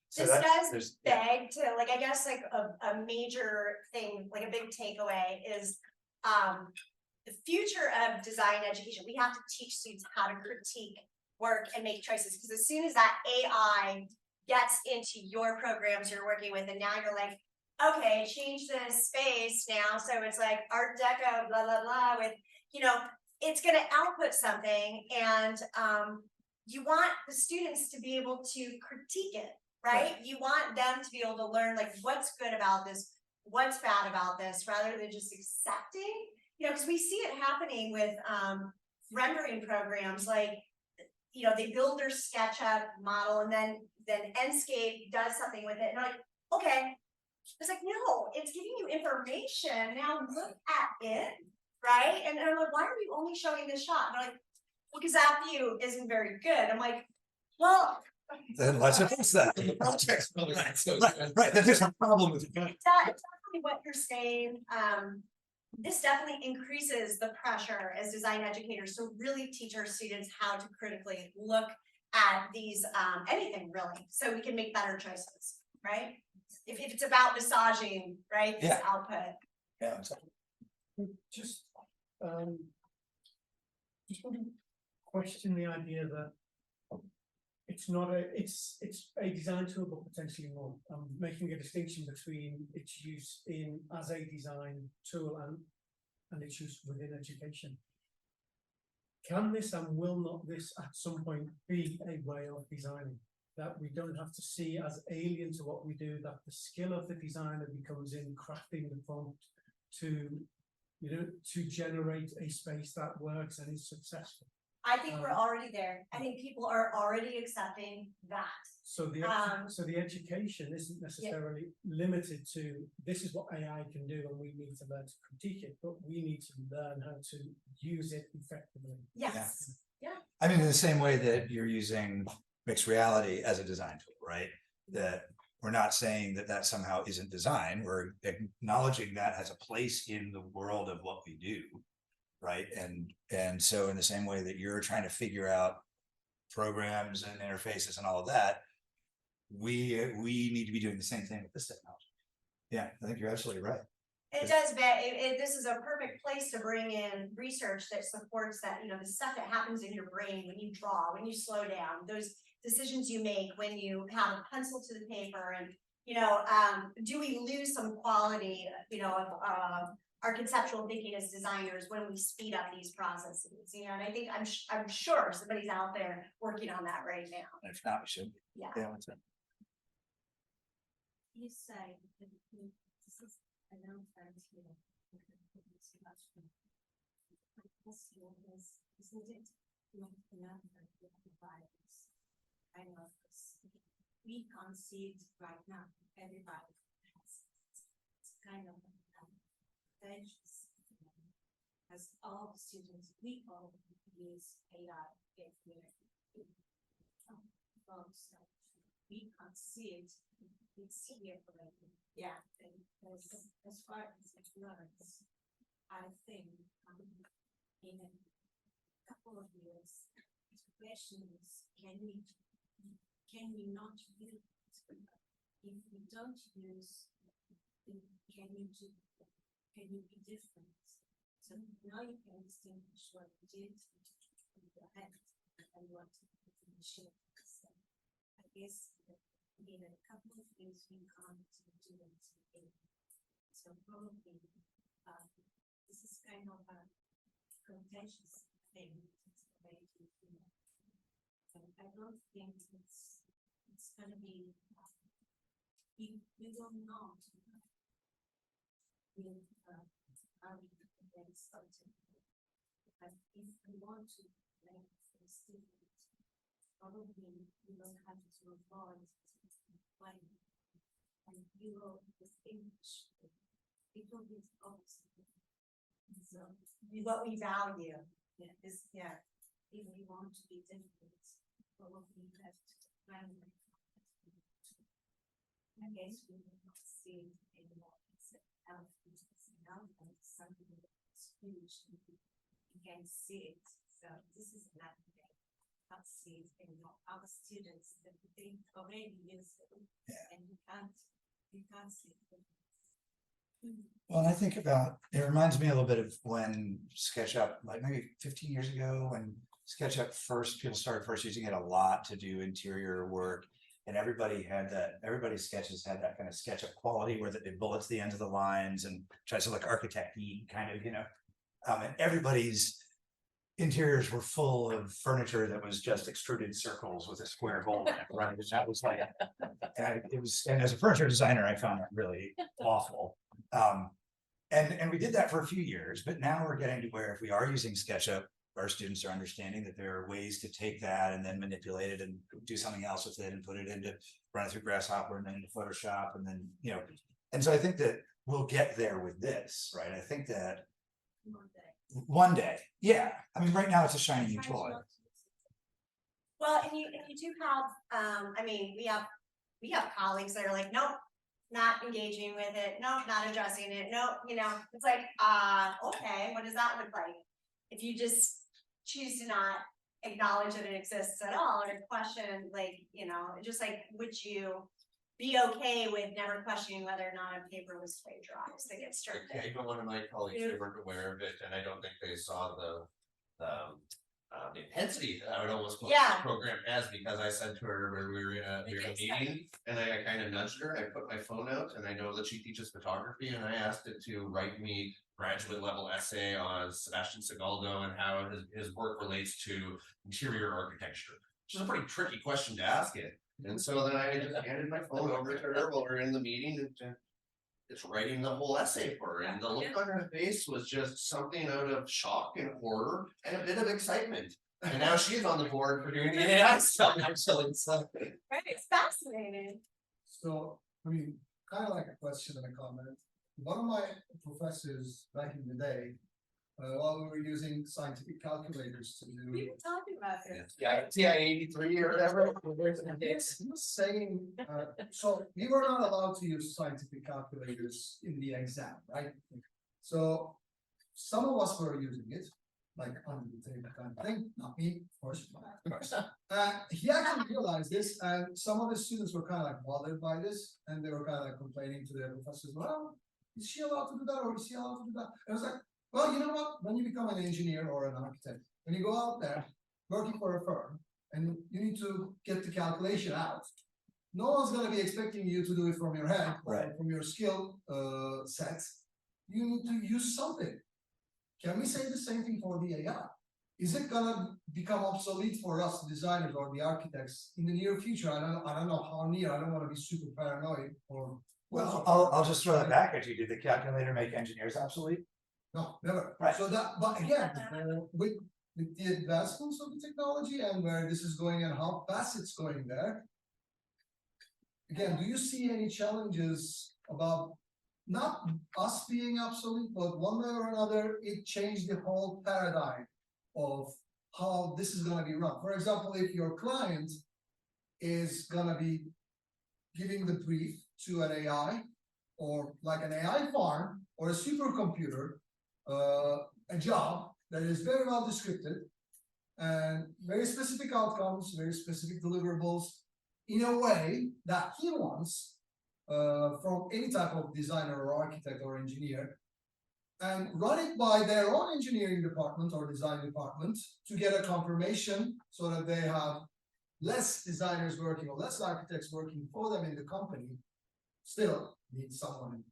So This that's- does there's- yeah. beg to, like, I guess, like, a major thing, like a big takeaway is, the future of design education, we have to teach students how to critique work and make choices, because as soon as that AI gets into your programs you're working with, and now you're like, okay, change the space now, so it's like Art Deco, blah, blah, blah, with, it's gonna output something, and you want the students to be able to critique it, right? You want them to be able to learn like what's good about this, what's bad about this, rather than just accepting, you know, because we see it happening with rendering programs, like, you know, they build their SketchUp model and then Enscape does something with it, and they're like, okay. It's like, no, it's giving you information. Now look at it, right? And I'm like, why are you only showing this shot? And they're like, well, because that view isn't very good. I'm like, well, Then let's fix that. Right, there's a problem with it. exactly what you're saying. This definitely increases the pressure as design educators to really teach our students how to critically look at these, anything really, so we can make better choices, right? If it's about massaging, right, this Yeah. output. Yeah. Just want to question the idea that it's not it's a design tool, but potentially more. I'm making a distinction between its use as a design tool and its use within education. Can this and will not this at some point be a way of designing that we don't have to see as alien to what we do, that the skill of the designer becomes in crafting the prompt to, you know, to generate a space that works and is successful? I think we're already there. I think people are already accepting that. So the education isn't necessarily limited to this is what AI can do and we need to learn to critique it, but we need to learn how to use it effectively. Yes. Yeah. I mean, in the same way that you're using mixed reality as a design tool, right? That we're not saying that that somehow isn't design. We're acknowledging that has a place in the world of what we do, right? And so in the same way that you're trying to figure out programs and interfaces and all of that, we need to be doing the same thing with this technology. Yeah, I think you're absolutely right. It does, but this is a perfect place to bring in research that supports that, you know, the stuff that happens in your brain when you draw, when you slow down, those decisions you make when you have a pencil to the paper, and, you know, do we lose some quality, you know, of our conceptual thinking as designers when we speed up these processes, you know? And I think I'm sure somebody's out there working on that right now. And if not, we should. Yeah. Yeah, what's that? You say that this is an unfair here. My question is, isn't it not enough that the providers kind of we can't see it right now. Everybody has kind of dangerous as all the students we all use AI if we can't see it. It's here already. Yeah. And as far as it learns, I think in a couple of years, the question is, can we not use it? If we don't use, can you be different? So now you can distinguish what you did with your hand and what the machine has done. I guess in a couple of years we can't do it again. So probably this is kind of a contentious thing. And I don't think it's gonna be we will not with how we get started. But if we want to make the students, probably we will have to avoid and you will distinguish people with obviously. So What we value. yeah, Is, yeah. if we want to be different, probably have to plan. I guess we will not see it anymore. It's something that's huge. You can see it. So this is another thing. Not see it anymore. Our students that they already use it, and you can't see it. Well, and I think about, it reminds me a little bit of when SketchUp, like maybe 15 years ago, when SketchUp people started first using it a lot to do interior work. And everybody's sketches had that kind of SketchUp quality where it bullets the ends of the lines and tries to look architect-y kind of, you know, and everybody's interiors were full of furniture that was just extruded circles with a square hole in it, right? And that was like, it was, and as a furniture designer, I found it really awful. And we did that for a few years, but now we're getting to where if we are using SketchUp, our students are understanding that there are ways to take that and then manipulate it and do something else with it and put it into, run it through Grasshopper and then into Photoshop and then, you know, and so I think that we'll get there with this, right? I think that one day, yeah. I mean, right now it's a shiny new toy. Well, and you do have, I mean, we have colleagues that are like, nope, not engaging with it, nope, not addressing it, nope, you know, it's like, okay, what does that look like? If you just choose to not acknowledge that it exists at all, or question, like, you know, just like, would you be okay with never questioning whether or not a paper was plagiarized that gets stripped? Yeah, even one of my colleagues, they weren't aware of it, and I don't think they saw the intensity that I would almost put Yeah. the program as, because I said to her when we were in a meeting, and I kind of nudged her, I put my phone out, and I know that she teaches photography, and I asked it to write me graduate level essay on Sebastian Segaldo and how his work relates to interior architecture, which is a pretty tricky question to ask it. And so then I just handed my phone over to her while we were in the meeting, and it's writing the whole essay for her. And the look on her face was just something out of shock and horror and a bit of excitement. And now she's on the board for doing the AI stuff. I'm so excited. Right, it's fascinating. So, I mean, kind of like a question and a comment. One of my professors back in the day, while we were using scientific calculators to do. We were talking about this. Yeah, TI 83 or whatever. He was saying, so we were not allowed to use scientific calculators in the exam, right? So some of us were using it, like under the table kind of thing, not me, of course. He actually realized this, and some of the students were kind of like bothered by this, and they were kind of like complaining to their professors, well, is she allowed to do that, or is he allowed to do that? And I was like, well, you know what, when you become an engineer or an architect, when you go out there working for a firm, and you need to get the calculation out, no one's going to be expecting you to do it from your head, Right. or from your skill set. You need to use something. Can we say the same thing for the AI? Is it gonna become obsolete for us designers or the architects in the near future? I don't know how near. I don't want to be super paranoid or. Well, I'll just throw that back at you. Did the calculator make engineers obsolete? No, never. Right. So that, but again, with the advancements of the technology and where this is going and how fast it's going there. Again, do you see any challenges about not us being obsolete, but one way or another, it changed the whole paradigm of how this is going to be run? For example, if your client is going to be giving the brief to an AI, or like an AI farm or a supercomputer, a job that is very well descripted and very specific outcomes, very specific deliverables in a way that he wants from any type of designer or architect or engineer, and run it by their own engineering department or design department to get a confirmation so that they have less designers working or less architects working for them in the company. Still need someone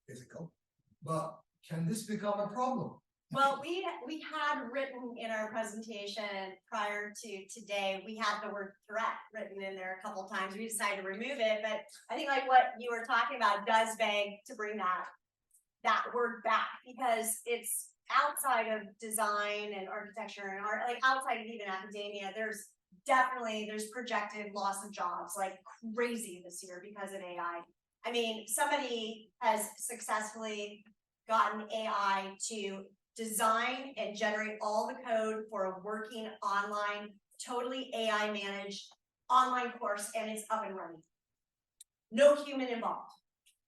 physical, but can this become a problem? Well, we had written in our presentation prior to today, we had the word threat written in there a couple of times. We decided to remove it, but I think like what you were talking about does beg to bring that word back, because it's outside of design and architecture and art, like outside of even academia, there's projected loss of jobs like crazy this year because of AI. I mean, somebody has successfully gotten AI to design and generate all the code for a working online, totally AI managed online course, and it's up and running. No human involved.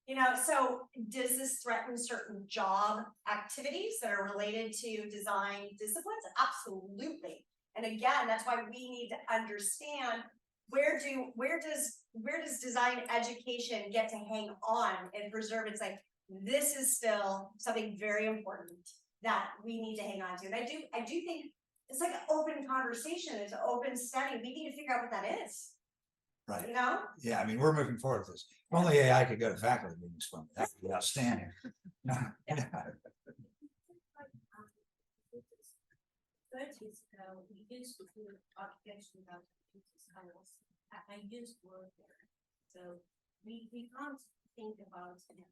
You know, so does this threaten certain job activities that are related to design disciplines? Absolutely. And again, that's why we need to understand where does design education get to hang on and preserve? It's like, this is still something very important that we need to hang on to. And I do think it's like an open conversation, it's an open study. We need to figure out what that is. Right. You know? Yeah, I mean, we're moving forward with this. If only AI could go to faculty meetings for me. That would be outstanding. Good used to do architecture without computer skills. I used to work there. So we can't think about an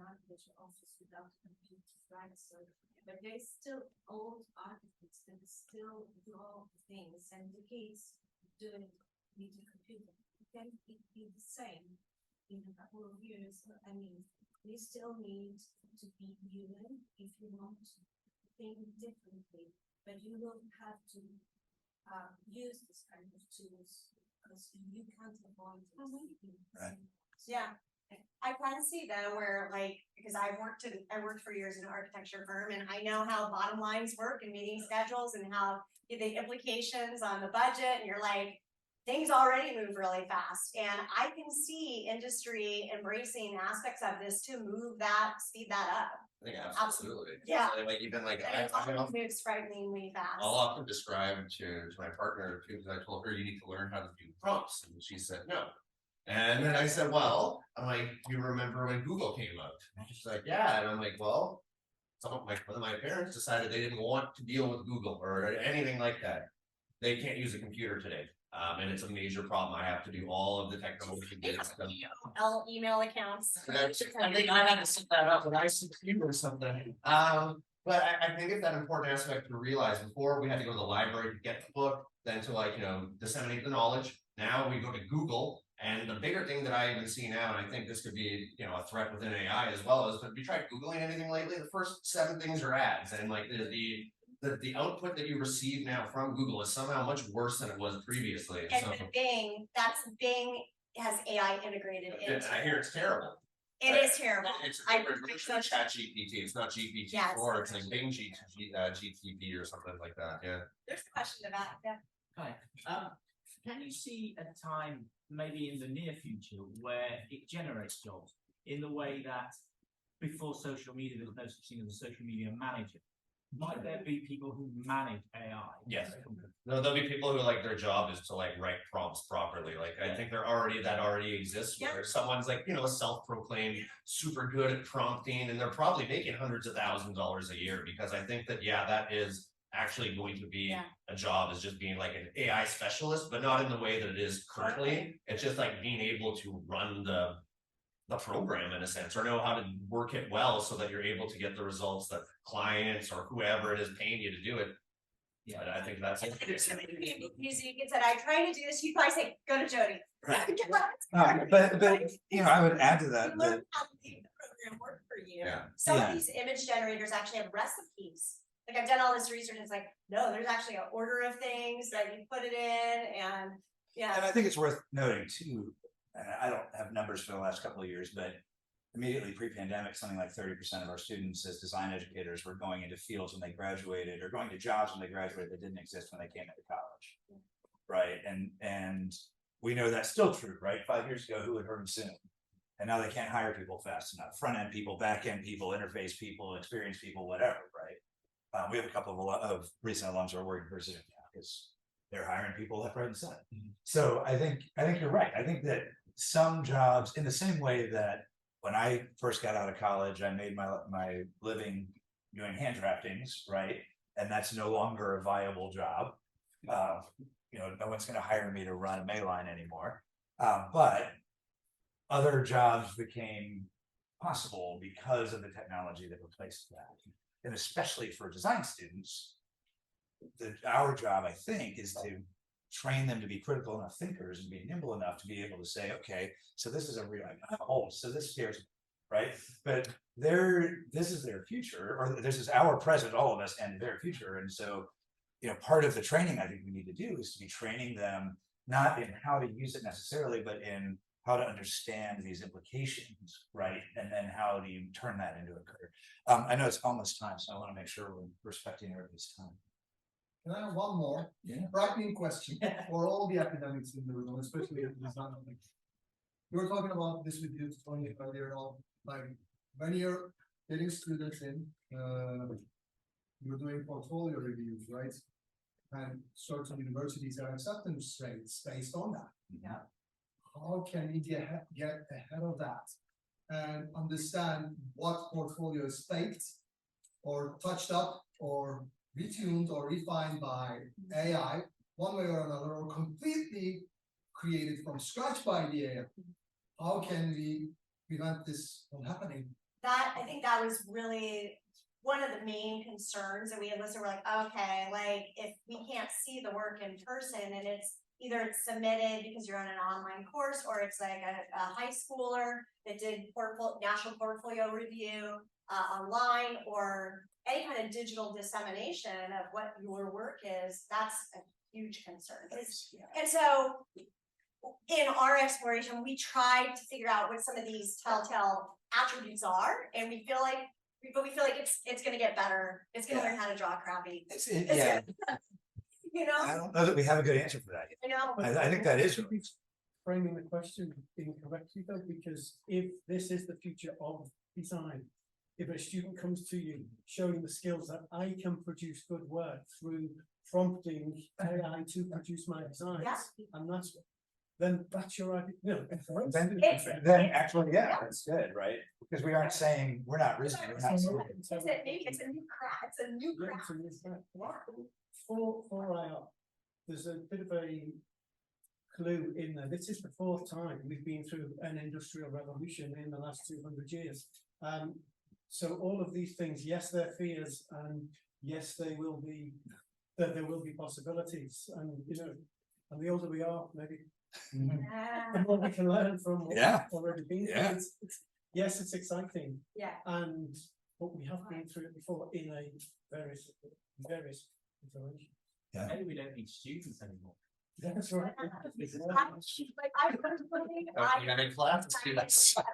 architecture office without computers, right? So, but there's still old architects that still do all the things, and the kids doing need a computer. Can it be the same in a couple of years? I mean, we still need to be human if you want to think differently, but you will have to use this kind of tools because you can't avoid it. Right. Yeah, I can see though where like, because I worked for years in an architecture firm and I know how bottom lines work and meeting schedules and how the implications on the budget, and you're like, things already move really fast. And I can see industry embracing aspects of this to speed that up. I think absolutely. Yeah. So, like even like And it I often moves frighteningly fast. I'll often describe to my partner too, because I told her you need to learn how to do prompts, and she said no. And then I said, well, I'm like, you remember when Google came out? And she's like, yeah. And I'm like, well, one of my parents decided they didn't want to deal with Google or anything like that. They can't use a computer today. And it's a major problem. I have to do all of the technology. Email accounts. I think I had to set that up when I was 16 or something. But I think it's that important aspect to realize. Before we had to go to the library to get the book, then to disseminate the knowledge. Now we go to Google, and the bigger thing that I even see now, and I think this could be a threat within AI as well, is have you tried Googling anything lately? The first 7 things are ads, and like the output that you receive now from Google is somehow much worse than it was previously. And Bing has AI integrated into it. I hear it's terrible. It is terrible. It's Chat GPT. It's not GPT-4. It's like Bing GTP or something like that. Yeah. There's a question about that. Hi. Can you see a time, maybe in the near future, where it generates jobs in the way that before social media, there was no such thing as a social media manager? Might there be people who manage AI? Yes. No, there'll be people who their job is to write prompts properly. I think that already exists where someone's a self-proclaimed super good at prompting, and they're probably making hundreds of thousands of dollars a year, because I think that that is actually going to be a job, is just being an AI specialist, but not in the way that it is currently. It's just being able to run the program in a sense, or know how to work it well so that you're able to get the results that clients or whoever it is paying you to do it. Yeah, but I think that's it. You can say, I try to do this, you probably say, go to Jody. Right. But I would add to that. You learn how to make the program work for you. Yeah. Some of these image generators actually have recipes. I've done all this research, and it's no, there's actually an order of things that you put it in, and And I think it's worth noting too, and I don't have numbers for the last couple of years, but immediately pre-pandemic, something like 30% of our students as design educators were going into fields when they graduated, or going to jobs when they graduated that didn't exist when they came into college. Right. And we know that's still true, right? 5 years ago, who would heard of Zoom? And now they can't hire people fast enough. Front end people, back end people, interface people, experienced people, whatever, right? We have a couple of recent alums who are working for Zoom now because they're hiring people left, right, and center. So I think you're right. I think that some jobs, in the same way that when I first got out of college, I made my living doing hand draftings, right? And that's no longer a viable job. No one's going to hire me to run a mail line anymore. But other jobs became possible because of the technology that replaced that. And especially for design students, our job, I think, is to train them to be critical enough thinkers and be nimble enough to be able to say, okay, so this is a real, so this scares me, right? But this is their future, or this is our present, all of us, and their future. And so, part of the training I think we need to do is to be training them, not in how to use it necessarily, but in how to understand these implications, right? And then how do you turn that into a career? I know it's almost time, so I want to make sure we're respecting everybody's time. Can I have one more frightening question for all the academics in the room, especially the design? We were talking about this with you, Tony, earlier on. When you're getting students in, you're doing portfolio reviews, right? And certain universities have acceptance rates based on that. Yeah. How can we get ahead of that and understand what portfolio is faked or touched up or retuned or refined by AI, one way or another, or completely created from scratch by the AI. How can we prevent this from happening? I think that was really one of the main concerns that we had listed. We're like, okay, like if we can't see the work in person and it's either it's submitted because you're on an online course, or it's like a high schooler that did national portfolio review online, or any kind of digital dissemination of what your work is, that's a huge concern. And so in our exploration, we tried to figure out what some of these telltale attributes are, and we feel like it's gonna get better. It's gonna learn how to draw crappy. Yeah, You know? I don't know that we have a good answer for that. You know? I think that is. Framing the question incorrectly though, because if this is the future of design, if a student comes to you showing the skills that I can produce good work through prompting AI to produce my designs, and then that's your idea. No, Then actually, yeah, that's good, right? Because we aren't saying, we're not risking, we're not. Maybe it's a new crack. It's a new crack. For IR, there's a bit of a clue in there. This is the 4th time we've been through an industrial revolution in the last 200 years. So all of these things, yes, they're fears, and yes, there will be possibilities, and and the older we are, maybe the more we can learn from what we've already been through. Yes, it's exciting. But we have been through it before in a various iterations. Maybe we don't need students anymore. That's right. I personally,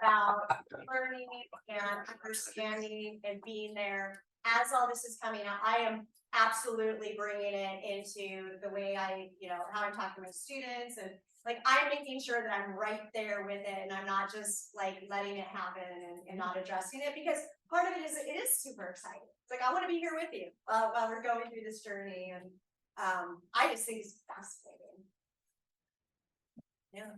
about learning and understanding and being there as all this is coming out. I am absolutely bringing it into the way I, how I'm talking with students, and like I'm making sure that I'm right there with it, and I'm not just like letting it happen and not addressing it, because part of it is super exciting. It's like I want to be here with you while we're going through this journey, and I just think it's fascinating. Yeah.